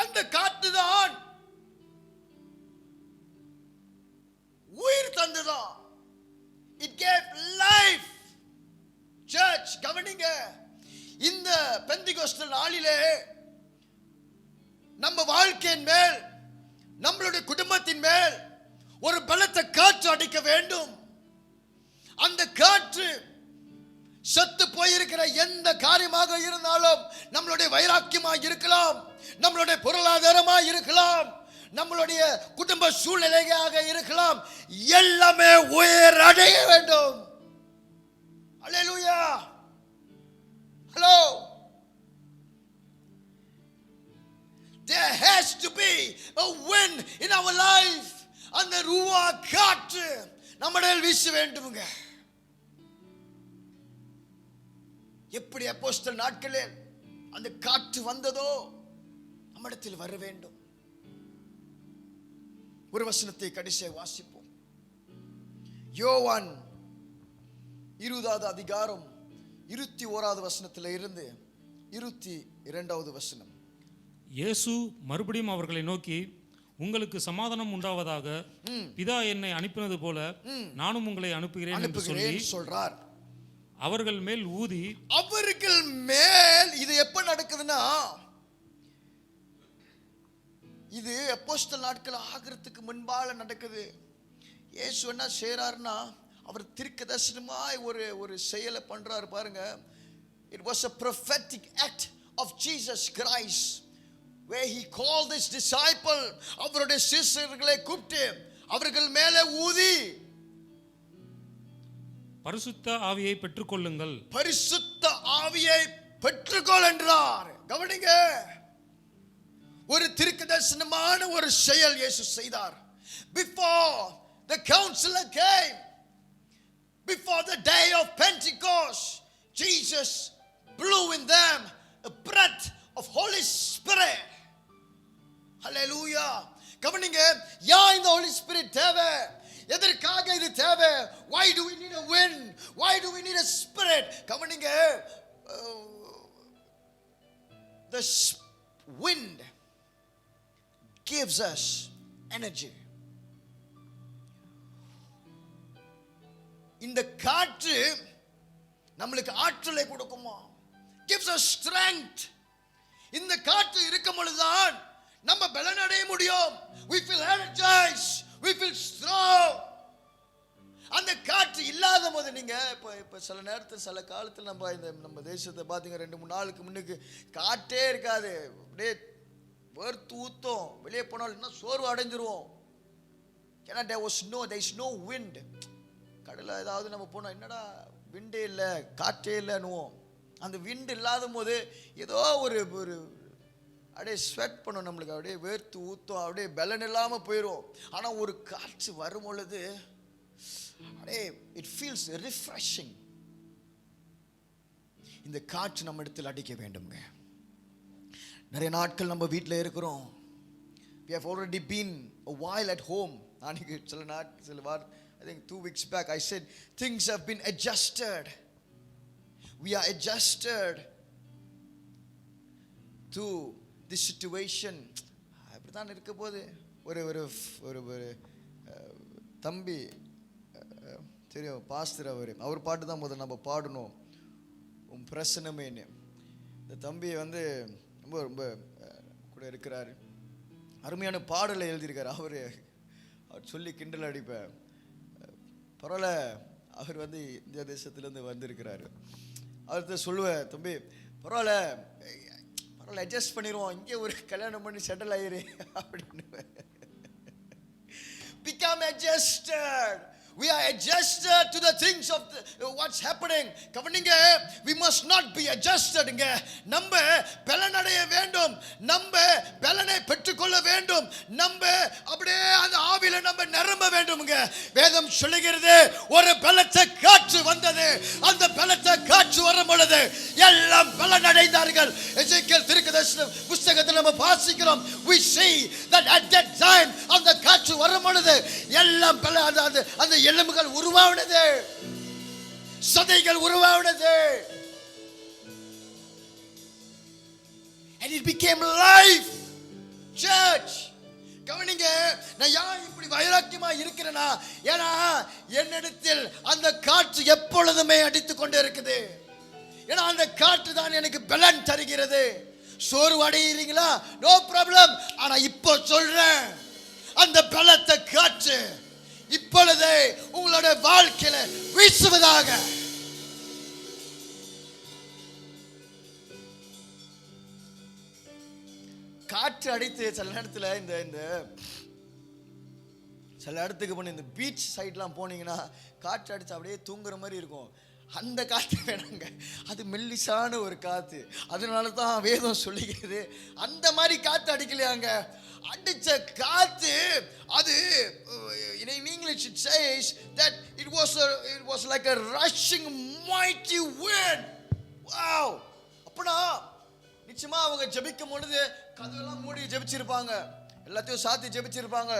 அந்த காற்று தான் உயிர் தந்ததா. It gave life. Church, கவனிங்க, இந்த பெந்தெகோஸ்தல் நாளிலே நம்ம வாழ்க்கையின் மேல், நம்மளுடைய குடும்பத்தின் மேல் ஒரு பலத்த காற்று அடிக்க வேண்டும். அந்த காற்று செத்து போயிருக்கிற எந்த காரியமாக இருந்தாலும், நம்மளுடைய வைராக்கியமாக இருக்கலாம், நம்மளுடைய பொருளாதாரமாக இருக்கலாம், நம்மளுடைய குடும்ப சூழ்நிலையாக இருக்கலாம், எல்லாமே உயிர் அடைய வேண்டும். அல்லேலூயா. Hello. There has to be a wind in our life. அந்த ரூவா காற்று நம்மிடையில் வீச வேண்டுமுங்க. எப்படி அப்போஸ்தலர் நாட்களில் அந்த காற்று வந்ததோ நம்மிடத்தில் வர வேண்டும். ஒரு வசனத்தை கடைசியாக வாசிப்போம். யோவான் 20வது அதிகாரம் 21வது வசனத்தில் இருந்து 22வது வசனம்.
இயேசு மறுபடியும் அவர்களை நோக்கி, உங்களுக்கு சமாதானம் உண்டாவதாக, பிதா என்னை அனுப்பினது போல நானும் உங்களை அனுப்புகிறேன் என்று சொல்லி
சொல்றார்.
அவர்கள் மேல் ஊதி,
அவர்கள் மேல் இது எப்ப நடக்குதுன்னா, இது அப்போஸ்தலர் நாட்கள் ஆகிறதுக்கு முன்பால நடக்குது. இயேசு என்ன செய்றாருன்னா, அவர் தீர்க்கதரிசனமாய் ஒரு செயலை பண்றாரு பாருங்க. It was a prophetic act of Jesus Christ where he called his disciple, அவருடைய சீஷர்களை கூப்பிட்டு அவர்கள் மேலே ஊதி,
பரிசுத்த ஆவியை பெற்றுக்கொள்ளுங்கள்,
பரிசுத்த ஆவியை பெற்றுக்கொள் என்றார். கவனிங்க, ஒரு தீர்க்கதரிசனமான ஒரு செயல் இயேசு செய்தார். Before the counselor came, before the day of Pentecost, Jesus blew in them a breath of Holy Spirit. Hallelujah. கவனிங்க, ஏன் இந்த Holy Spirit தேவை? எதற்காக இது தேவை? Why do we need a wind? Why do we need a spirit? கவனிங்க, the wind gives us energy. இந்த காற்று நம்மளுக்கு ஆற்றலை கொடுக்குமா? gives us strength. இந்த காற்று இருக்கும் பொழுதுதான் நம்ம பலன் அடைய முடியும். we feel energized, we feel strong. அந்த காற்று இல்லாத போது, நீங்க இப்ப சில நேரத்தில் சில காலத்தில் நம்ம தேசத்தை பார்த்தீங்க, 2-3 நாளுக்கு முன்னுக்கு காற்றே இருக்காது, அப்படியே வேர்த்து ஊத்தும், வெளியே போனாலும் இன்னும் சோர்வு அடைஞ்சிருவோம். ஏன்னா there is no wind. கடலில் ஏதாவது நம்ம போனோம், என்னடா விண்டே இல்லை, காற்றே இல்லைன்னுவோம். அந்த விண்டு இல்லாத போது ஏதோ ஒரு அப்படியே ஸ்வெட் பண்ணும், நம்மளுக்கு அப்படியே வேர்த்து ஊத்தும், அப்படியே பலன் இல்லாமல் போயிடும். ஆனால் ஒரு காற்று வரும் பொழுது அப்படியே அப்படியே it feels refreshing. இந்த காற்று நம்ம இடத்தில் அடிக்க வேண்டும்ங்க. நிறைய நாட்கள் நம்ம வீட்டில் இருக்கிறோம். We have already been a while at home. நாளைக்கு சில வாரம், I think 2 weeks back I said things have been adjusted. We are adjusted to this situation. அப்படிதான் இருக்க போது. ஒரு தம்பி தெரியும், பாஸ்டர், அவர் பாட்டு தான் முதல்ல நம்ம பாடணும், உன் பிரசனமேன்னு. இந்த தம்பி ரொம்ப ரொம்ப கூட இருக்கிறாரு. அருமையான பாடலை எழுதியிருக்காரு. அவர் சொல்லி கிண்டல் அடிப்பேன். பரவாயில்ல, அவர் இந்தியா தேசத்துலேருந்து வந்திருக்கிறாரு. அவர்கிட்ட சொல்லுவேன், தம்பி பரவாயில்ல அட்ஜஸ்ட் பண்ணிடுவோம், இங்கே ஒரு கல்யாணம் பண்ணி செட்டில் ஆயிரு அப்படின்னு. Become adjusted. We are adjusted to the things of what's happening. கவனிங்க, we must not be adjusted. நம்ம பலனடைய வேண்டும், நம்ம பலனை பெற்றுக்கொள்ள வேண்டும், நம்ம அப்படியே அந்த ஆவியில நம்ம நிரம்ப வேண்டும். வேதம் சொல்லுகிறது, ஒரு பலத்த காற்று வந்தது, அந்த பலத்த காற்று வரும் பொழுது எல்லாம் பலனடைந்தார்கள். எசேக்கியேல் தீர்க்கதரிசன புத்தகத்தில் நம்ம வாசிக்கிறோம், we see that at that time அந்த காற்று வரும் பொழுது எல்லாம் அந்த எலும்புகள் உருவானது, சதைகள் உருவானது. And it became life. Church, கவனிங்க, நான் ஏன் இப்படி வைராக்கியமா இருக்கிறேனா, ஏன்னா என்னிடத்தில் அந்த காற்று எப்பொழுதுமே அடித்துக் கொண்டே இருக்குது. ஏன்னா அந்த காற்று தான் எனக்கு பலன் தருகிறது. சோர்வு அடைகிறீங்களா? No problem. ஆனா இப்போ சொல்றேன், அந்த பலத்த காற்று இப்பொழுது உங்களுடைய வாழ்க்கையில வீசுவதாக. காற்று அடித்து சில நேரத்தில் இந்த சில இடத்துக்கு போன இந்த பீச் சைட்லாம் போனீங்கன்னா காற்று அடிச்சு அப்படியே தூங்குற மாதிரி இருக்கும். அந்த காற்று வேணாங்க, அது மெல்லிசான ஒரு காற்று. அதனால தான் வேதம் சொல்லிக்கிறது, அந்த மாதிரி காற்று அடிக்கலையாங்க. அடிச்ச காத்து அது in English it says that it was like a rushing mighty wind. Wow. அப்பனா நிச்சயமா அவங்க ஜெபிக்கும் பொழுது கதவெல்லாம் மூடி ஜெபிச்சிருப்பாங்க, எல்லாத்தையும் சாத்தி ஜெபிச்சிருப்பாங்க.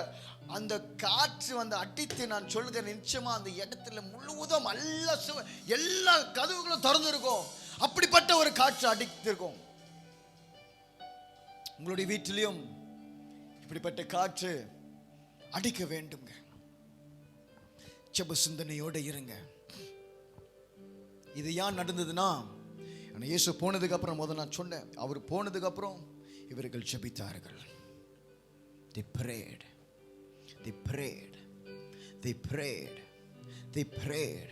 அந்த காற்று அடித்து, நான் சொல்லுகிறேன், நிச்சயமா அந்த இடத்துல முழுவதும் எல்லா கதவுகளும் திறந்து இருக்கும். அப்படிப்பட்ட ஒரு காற்று அடித்திருக்கும். உங்களுடைய வீட்டிலையும் இப்படிப்பட்ட காற்று அடிக்க வேண்டுங்க. ஜெப சிந்தனையோட இருங்க. இது ஏன் நடந்ததுன்னா, இயேசு போனதுக்கு அப்புறம் முதல்ல நான் சொன்னேன், அவர் போனதுக்கு அப்புறம் இவர்கள் ஜெபித்தார்கள். They prayed. They prayed. They prayed. They prayed.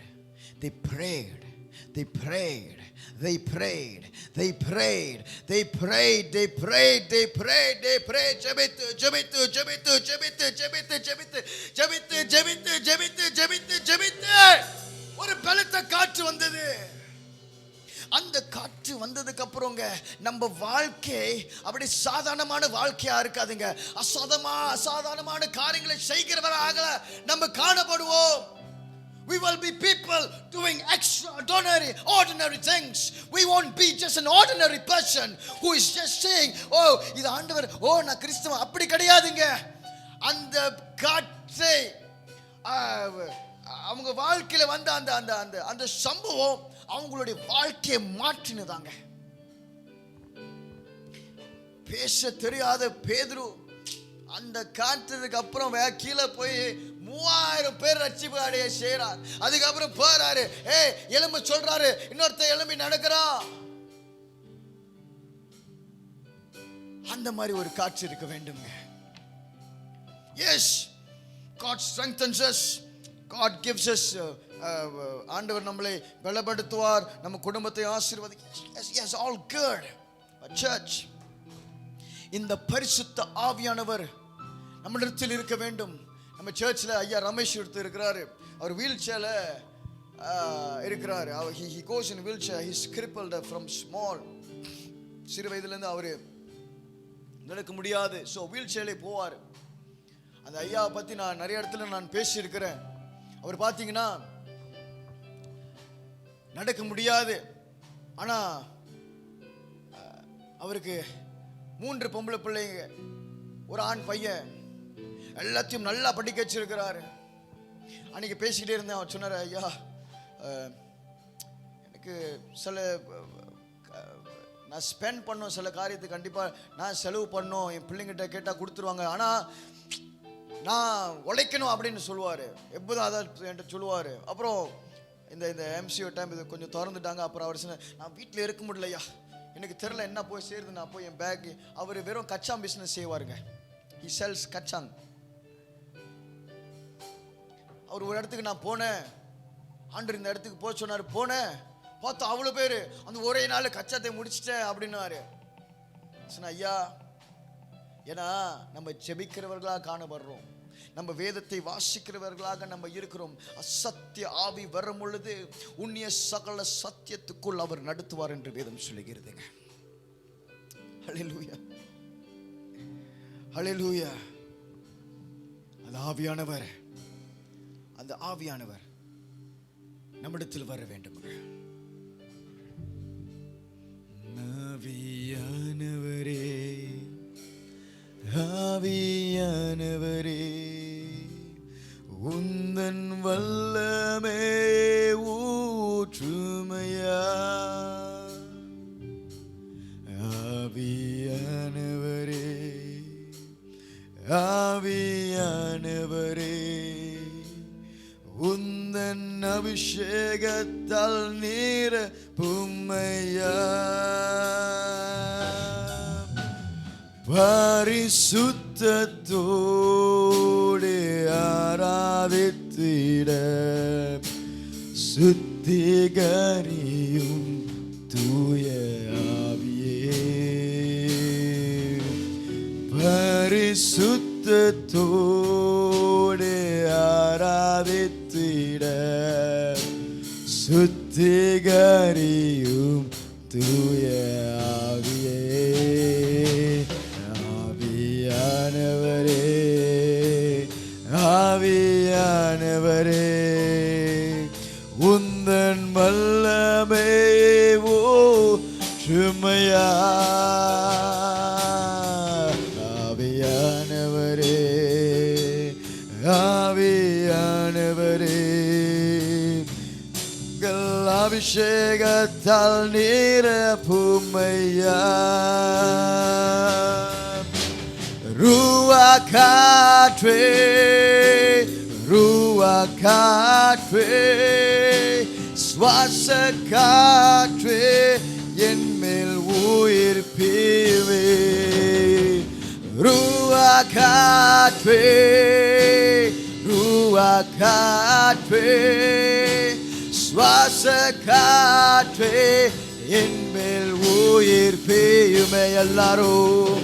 They prayed. They prayed. They prayed. They prayed. They prayed. They prayed. They prayed. They prayed. ஜெபித்து ஜெபித்து ஜெபித்து ஜெபித்து ஜெபித்து ஜெபித்து ஜெபித்து ஜெபித்து ஜெபித்து ஜெபித்து ஜெபித்து ஒரு பலத்த காற்று வந்தது. அந்த காற்று வந்ததுக்கு அப்புறங்க நம்ம வாழ்க்கை அப்படி சாதாரணமான வாழ்க்கையா இருக்காதுங்க. அசாதாரணமான காரியங்களை செய்கிறவராக நம்ம காணப்படுவோம். We will be people doing extraordinary, ordinary things. We won't be just an ordinary person who is just saying, oh, இது ஆண்டவர், ஓ நான் கிறிஸ்தவன். அப்படி கிடையாதுங்க. அந்த காற்றை அவங்க வாழ்க்கையில வந்த அந்த அந்த அந்த அந்த சம்பவம் அவங்களுடைய வாழ்க்கையை மாற்றினதாங்க. பேச தெரியாத பேதுரு அந்த காற்றதுக்கு அப்புறம் கீழே போய் 3000 பேர் ரட்சிப்பு அடைய செய்யறார். அதுக்கப்புறம் போறாரு, எலும்பு சொல்றாரு, இன்னொருத்த எலும்பி நடக்கிறான். அந்த மாதிரி ஒரு காட்சி இருக்க வேண்டுங்க. Yes, God strengthens us. God gives us ஆண்டவர் நம்மளை பலப்படுத்துவார், நம்ம குடும்பத்தை ஆசீர்வதிக்கிறார். Yes, all good. But church, இந்த பரிசுத்த ஆவியானவர் நம்மிடத்தில் இருக்க வேண்டும். நம்ம சர்ச்சில் ஐயா ரமேஷ் எடுத்து இருக்கிறாரு. அவர் வீல் சேர்ல இருக்கிறாரு. he goes in wheelchair. He's crippled from small. சிறு வயதிலிருந்து அவரு நடக்க முடியாது. ஸோ வீல் சேர்ல போவார். அந்த ஐயாவை பற்றி நான் நிறைய இடத்துல நான் பேசியிருக்கிறேன். அவர் பார்த்தீங்கன்னா நடக்க முடியாது. ஆனா அவருக்கு 3 பொம்பளை பிள்ளைங்க, ஒரு ஆண் பையன், எல்லாத்தையும் நல்லா படிக்க வச்சிருக்கிறாரு. அன்னைக்கு பேசிக்கிட்டே இருந்தேன். அவர் சொன்னார், ஐயா எனக்கு சில நான் ஸ்பெண்ட் பண்ணோம், சில காரியத்துக்கு கண்டிப்பாக நான் செலவு பண்ணோம், என் பிள்ளைங்கிட்ட கேட்டால் கொடுத்துருவாங்க, ஆனால் நான் உழைக்கணும் அப்படின்னு சொல்லுவார். எப்போதும் அதான் என்கிட்ட சொல்லுவார். அப்புறம் இந்த எம்சிஓ டைம் இது கொஞ்சம் திறந்துட்டாங்க. அப்புறம் அவர் சொன்னார், நான் வீட்டில் இருக்க முடியலையா, எனக்கு தெரில என்ன போய் சேருது, நான் போய் என் பேக். அவர் வெறும் கச்சாங் பிஸ்னஸ் செய்வாருங்க. ஹி செல்ஸ் கச்சாங். அவர் ஒரு இடத்துக்கு நான் போனேன், ஆண்டவர் இந்த இடத்துக்கு போக சொன்னார். போனேன், பார்த்தா அவ்வளோ பேர், அந்த ஒரே நாள் கச்சாத்தை முடிச்சிட்டேன் அப்படின்னாரு. சொன்ன, ஐயா, ஏன்னா நம்ம ஜெபிக்கிறவர்களாக காணப்படுறோம், நம்ம வேதத்தை வாசிக்கிறவர்களாக நம்ம இருக்கிறோம். அசத்திய ஆவி வரும் பொழுது உன்னிய சகல சத்தியத்துக்குள் அவர் நடத்துவார் என்று வேதம் சொல்லுகிறதுங்க. ஹல்லேலூயா, ஹல்லேலூயா. அந்த ஆவியானவர், அந்த ஆவியானவர் நம்மிடத்தில் வர வேண்டும். ஆவியானவரே, ஆவியானவரே, உந்தன் வல்லமே ஊற்றுமையா. ஆவியானவரே, ஆவியானவரே, உந்தன் அபிஷேகத்தால் நிரப்புமையா. பரிசுத்தத்தோடு ஆராதித்திட சுத்திகரியும் தூய ஆவியே. பரிசுத்தத்தோடு ஆராதித்திட சுத்திகரியும் தூய ஆவியே. ஆவியானவரே, ஆவியானவரே, உந்தன் வல்லமே ஊற்றுமையா. ஆவியானவரே, ஆவியானவரே, அபிஷேகத்தால் நிரப்புமையா. Ruach காற்றே, Ruach காற்றே, சுவாச காற்றே, என் மேல் உயிர் பீவே. Ruach காற்றே, Ruach காற்றே, சுவாச காற்றே, என் மேல் உயிர் பெய்யுமே. எல்லாரும்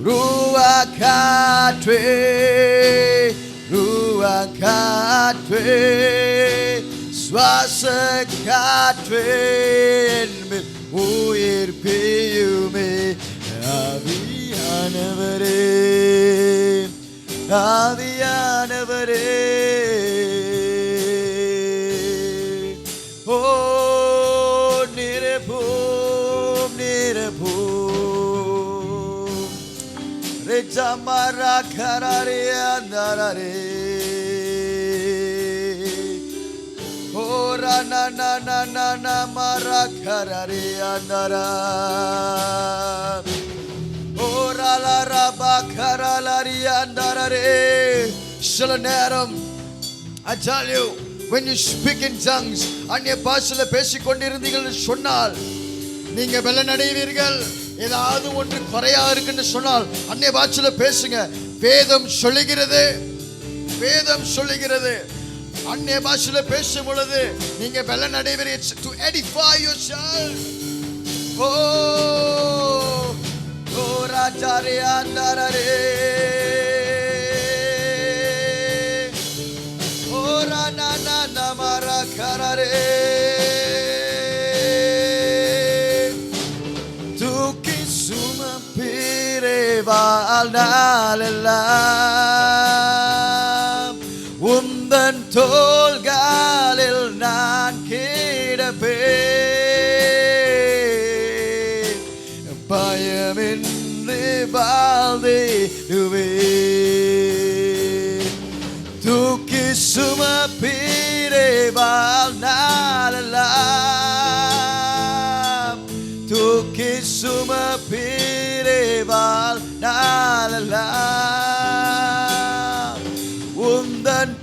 Ruach காற்றே, Ruach காற்றே, சுவாச காற்றே, என் மேல் உயிர் பெய்யுமே. ஆவியானவரே, ஆவியானவரே, ஓ நிரப்பும், நிரப்பும். Rejamara karare andarare, ora na na na na na mara karare andara, ora la raba karalari andarare. சில நேரம், I tell you, when you speak in tongues, அந்நிய பாஷையில பேசிக் கொண்டிருந்தீர்கள் சொன்னால் நீங்க பலனடைவீர்கள். ஏதாவது ஒன்று குறையா இருக்குன்னு சொன்னால் அந்நிய பாஷையில பேசுங்க. வேதம் சொல்லுகிறது, வேதம் சொல்லுகிறது, அந்நிய பாஷையில பேசும் பொழுது நீங்க பலனடைவீர்கள். to edify yourself. O ராஜாரே அந்தரரே, O Rana na mara karare, தூக்கி சுமப்பீரே வாழ்நாளெல்லாம், உந்தன் தோள்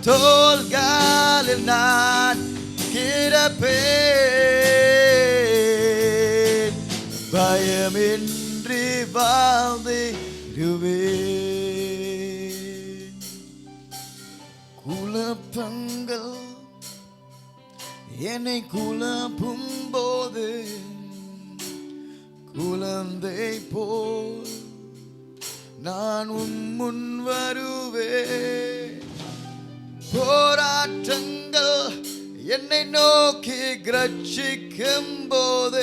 தோள்களில் நான் கிடப்பேன், பயமின்றி வாழ்ந்திடுவேன். குழப்பங்கள் என்னை குழப்பும் போது குழந்தை போல் நான் முன் வருவேன். போராட்டங்கள் என்னை நோக்கி கிரட்சிக்கும் போது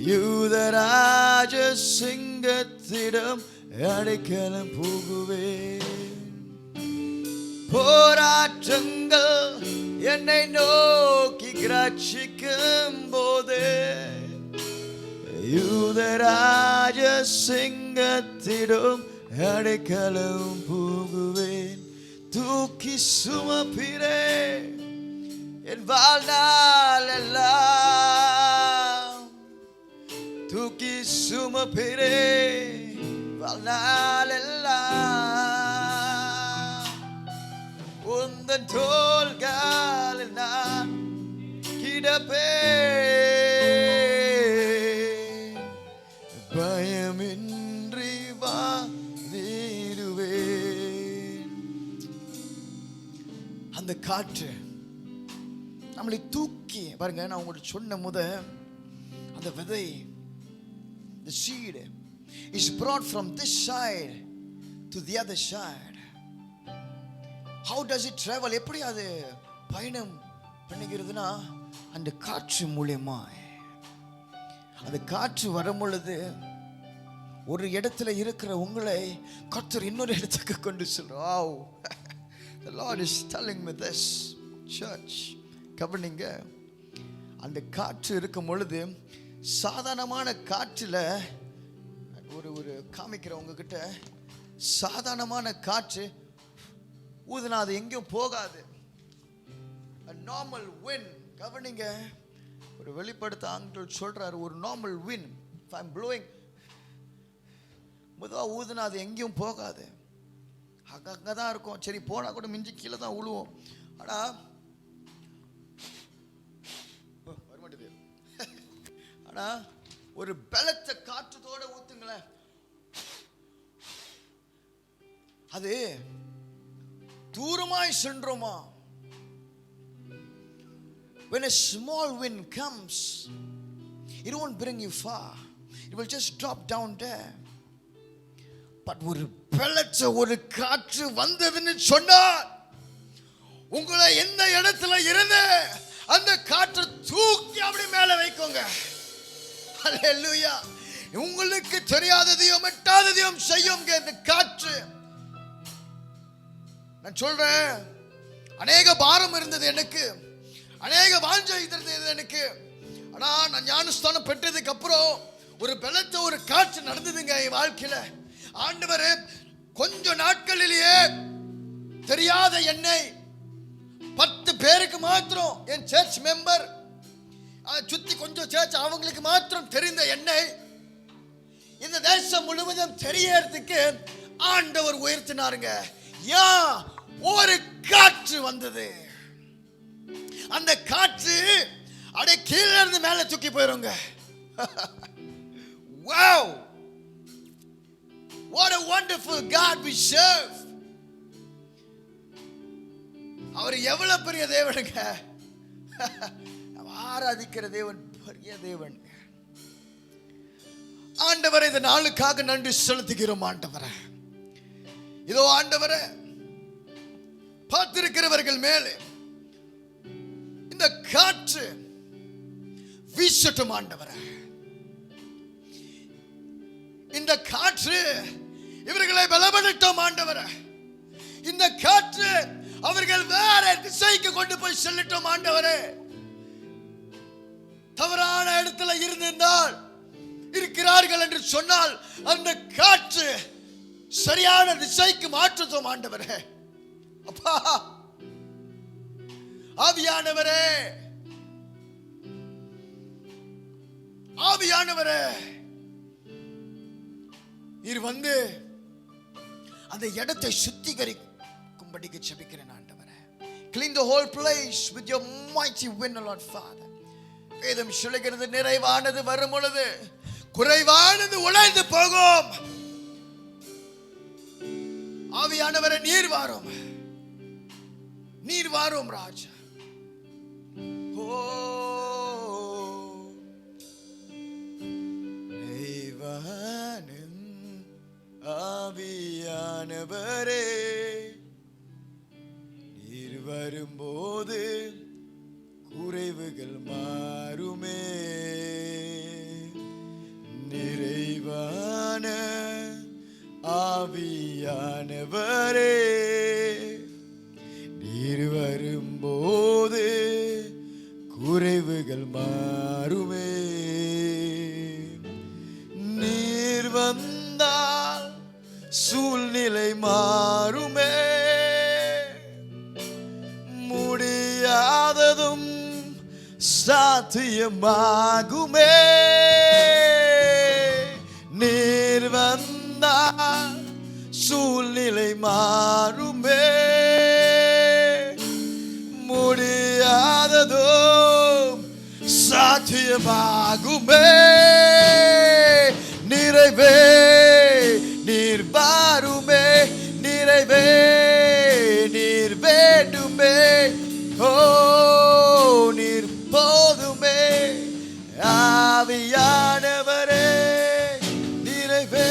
யூதராஜ சிங்கத்திடம் அடைக்கலம் புகுவேன். போராட்டங்கள் என்னை நோக்கி கிரட்சிக்கும் போது யூதராஜ சிங்கத்திடம் அடைக்கலம் புகுவேன். தூக்கி சுமப்பிரே என் வாழ்நாள் எல்லாம், தூக்கி சுமப்பிரே வாழ்நாள் எல்லாம். உந்தன் தோள்களில் நான் கிடப்பேன், பயமின்றி வாழ்ந்திடுவேன். அந்த காற்று நம்மளை தூக்கி பாருங்க. நான் உங்களுக்கு சொன்ன அந்த விதை, the seed is brought from this side to the other side. How does it travel? எப்படி அது பயணம் பண்ணுகிறதுனா அந்த காற்று மூலமா. அந்த காற்று வரும் பொழுது ஒரு இடத்துல இருக்கிற உங்களை கர்த்தர் இன்னொரு இடத்துக்கு கொண்டு செல்றார். The Lord is telling me this, church. கவனிங்க, அந்த காற்று இருக்கும் பொழுது சாதாரணமான காற்றில் ஒரு காமிக்கிற உங்ககிட்ட, சாதாரணமான காற்று ஊதுனா அது எங்கேயும் போகாது. A normal wind, கவனிங்க, ஒரு வெளிப்படுத்த ஆங்கிலம் சொல்றாரு, ஒரு normal wind, if I'm blowing, மெதுவாக ஊதுனா அது எங்கேயும் போகாது, அங்கே தான் இருக்கும். சரி போனால் கூட மிஞ்சி கீழே தான் விழுவோம். ஆனால் வரமாட்டேது. ஆனால் ஒரு பலத்த காற்றுத்தோட ஊத்துங்களேன், அது தூரமாய் சென்றோமா. When a small wind comes, it won't bring you far. It will just drop down there. But ஒரு பலத்த ஒரு காற்று வந்ததுன்னு சொன்னார், உங்களை எந்த இடத்துல இருந்து அந்த காற்று தூக்கி அப்படி மேல வைக்குங்க. ஹல்லேலூயா. உங்களுக்கு தெரியாததையும் எட்டாததையும் செய்யும் இந்த காற்று. நான் சொல்றேன், அநேக பாரம் இருந்தது எனக்கு, அநேக வாஞ்சை இருந்தது எனக்கு. ஆனா நான் ஞானஸ்தானம் பெற்றதுக்கு அப்புறம் ஒரு பலத்த ஒரு காற்று நடந்ததுங்க என் வாழ்க்கையில. ஆண்டவர் கொஞ்ச நாட்களிலேயே தெரியாத என்னை 10 பேருக்கு மாத்திரம், என் சர்ச் மெம்பர் சுத்தி கொஞ்சம் சர்ச் அவங்களுக்கு மாத்திரம் தெரிந்த என்னை இந்த தேசம் முழுவதும் தெரியறதுக்கு ஆண்டவர் உயர்த்தினாருங்க. ஒரு காற்று வந்தது. அந்த காற்று அடே கீழே இருந்து மேல தூக்கி போயிருங்க. Wow! What a wonderful God we serve. அவர் எவ்வளவு பெரிய தேவனுங்க. ஆராதிக்கிற தேவன் பெரிய தேவன். ஆண்டவரே, இந்த நாளுக்காக நன்றி செலுத்துகிறோம். ஆண்டவரே, இதோ ஆண்டவரே, பார்த்திருக்கிறவர்கள் மேலே இந்த காற்று வீசட்டும். ஆண்டவரே, இந்த காற்று இவர்களை பலப்படுத்தும். ஆண்டவரே, இந்த காற்று அவர்கள் வேற திசைக்கு கொண்டு போய் செல்லட்டும். ஆண்டவரே, தவறான இடத்துல இருந்திருந்தால் இருக்கிறார்கள் என்று சொன்னால் அந்த காற்று சரியான திசைக்கு மாற்றட்டும். ஆண்டவரே, அப்பா, ஆவியானவரே, ஆவியானவரே, நீர் வந்து அந்த இடத்தை சுத்திகரிக்கும் ஆகும்படிக்கு ஜெபிக்கிறேன் ஆண்டவரே. Clean the whole place with your mighty wind, Lord Father. வேதம் சொல்லுகிறது, நிறைவானது வரும் பொழுது குறைவானது உடைந்து போகும். ஆவியானவரே, நீர் வாரும், நீர் வாரும் ராஜா. ஓ தேவனும் ஆவியானவரே, நீர் வரும்போது குறைவுகள் மாறுமே. நிறைவான ஆவியானவரே, நீர் வரும்போது குறைவுகள் மாறுமே. நீர் வந்தால் சூழ்நிலை மாறுமே. முடியாததும் சாத்தியமாகுமே. நீர் வந்தால் சூழ்நிலை மாறுமே. முடியாததும் சாத்தியமாகுமே. நிறைவே நீர் வாருமே. நிறைவே நீர் வேண்டுமே. ஓ நீர் போதுமே. ஆவியானவரே, நிறைவே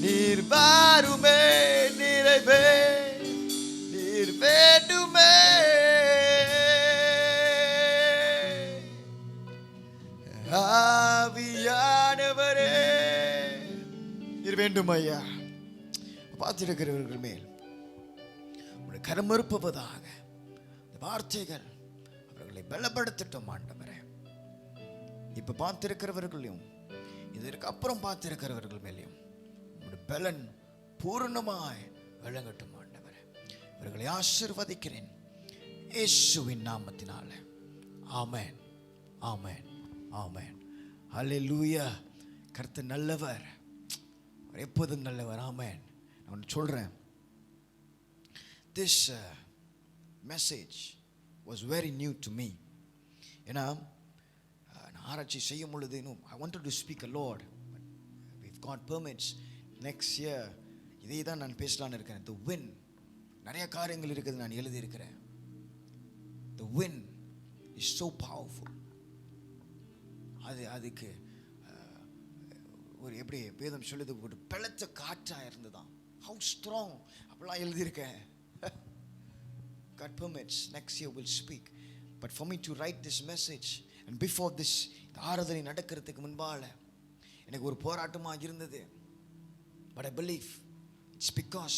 நீர் வாருமே. நிறைவே நீர் வேண்டுமே. ஆவியானவரே, நீர் வேண்டும் ஐயா. பார்த்திருக்கிறவர்கள் மேல் உடைய கரம் இருப்பதாக வார்த்தைகள் அவர்களை பலப்படுத்தட்டும் ஆண்டவரே. இப்ப பார்த்திருக்கிறவர்களையும் இதற்கு அப்புறம் பார்த்திருக்கிறவர்கள் மேலேயும் உடைய பலன் பூர்ணமாய் விளங்கட்டும் ஆண்டவரே. இவர்களை ஆசீர்வதிக்கிறேன் இயேசுவின் நாமத்தினால. ஆமென், ஆமென், ஆமென். ஹல்லேலூயா. கர்த்தர் நல்லவர், அவர் எப்போதும் நல்லவர். ஆமென். நான் சொல்றேன், this message was very new to me. ஏன்னா நான் ஆராய்ச்சி செய்யும் பொழுது I wanted to speak a lot, but if God permits, next year இதே தான் நான் பேசலான்னு இருக்கிறேன். The wind, நிறைய காரியங்கள் இருக்குது நான் எழுதியிருக்கிறேன். The wind is so powerful. அதுக்கு ஒரு எப்படி வேதம் சொல்லுது, ஒரு பலத்த காற்றா இருந்ததான். How strong அப்படிலாம் எழுதியிருக்கேன். God permits, next year we'll speak. But for me to write this message, and before this, இந்த ஆராதனை நடக்கிறதுக்கு முன்பால எனக்கு ஒரு போராட்டமாக இருந்தது. But I believe it's because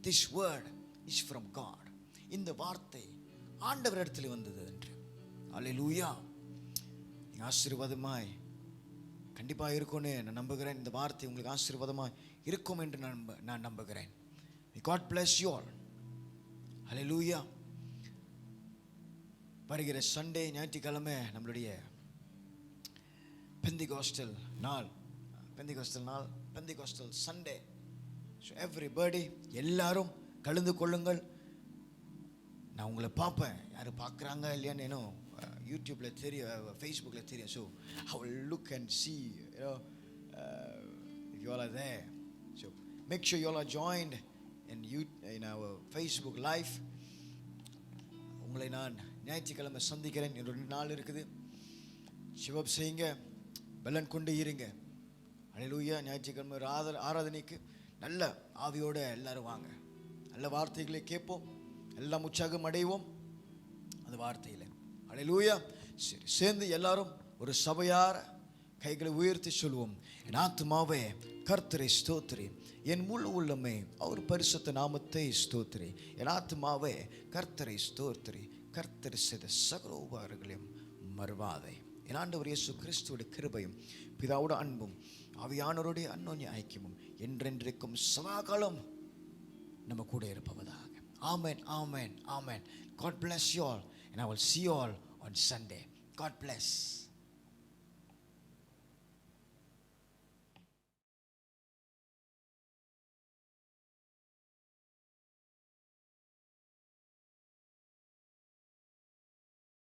this word is from God. இந்த வார்த்தை ஆண்டவர் இடத்துல வந்தது என்று. அல்லேலூயா. நீங்க ஆசீர்வாதமாய் கண்டிப்பாக இருக்கும்னு நான் நம்புகிறேன். இந்த வார்த்தை உங்களுக்கு ஆசீர்வாதமாய் இருக்கும் என்று நான் நம்புகிறேன். God bless you all. ஹல்லேலூயா. வருகிற சண்டே, ஞாயிற்றுக்கிழமை நம்மளுடைய பெந்திகோஸ்டல் நாள், பெந்திகோஸ்டல் சண்டே. ஸோ எவ்ரிபடி எல்லாரும் கலந்து கொள்ளுங்கள். நான் உங்களை பார்ப்பேன், யாரும் பார்க்குறாங்க இல்லையான்னு இன்னும் யூடியூப்பில் தெரியும், ஃபேஸ்புக்கில் தெரியும். So I will look and see, if you all are there. So make sure you all are joined in our Facebook live. உங்களை நான் ஞாயிற்றுக்கிழமை சந்திக்கிறேன். 2 நாள் இருக்குது. சிவப் செய்யுங்க, பலன் கொண்டு இருங்க. அல்லேலூயா. ஞாயிற்றுக்கிழமை ஆராதனைக்கு நல்ல ஆவியோட எல்லாரும் வாங்க. நல்ல வார்த்தைகளை கேட்போம், எல்லாம் உற்சாகம் அடைவோம் அந்த வார்த்தையில். அல்லேலூயா. சரி, சேர்ந்து எல்லாரும் ஒரு சபையார கைகளை உயர்த்தி சொல்லுவோம். என் ஆத்துமாவே கர்த்தரை ஸ்தோத்திரி, என் முழு உள்ளமே அவர் பரிசுத்த நாமத்தை ஸ்தோத்திரி. என் ஆத்துமாவே கர்த்தரை ஸ்தோத்திரி, கர்த்தர் செய்த சகல உபகாரங்களையும் மறவாதே. என் ஆண்டவர் இயேசு கிறிஸ்துவோட கிருபையும் பிதாவோட அன்பும் ஆவியானவருடைய அன்யோன்ய ஐக்கியமும் என்றென்றைக்கும் சதாகாலம் நம்ம கூட இருப்பதாக. ஆமென், ஆமென், ஆமென். God bless you all, and I will see you all on Sunday. God bless.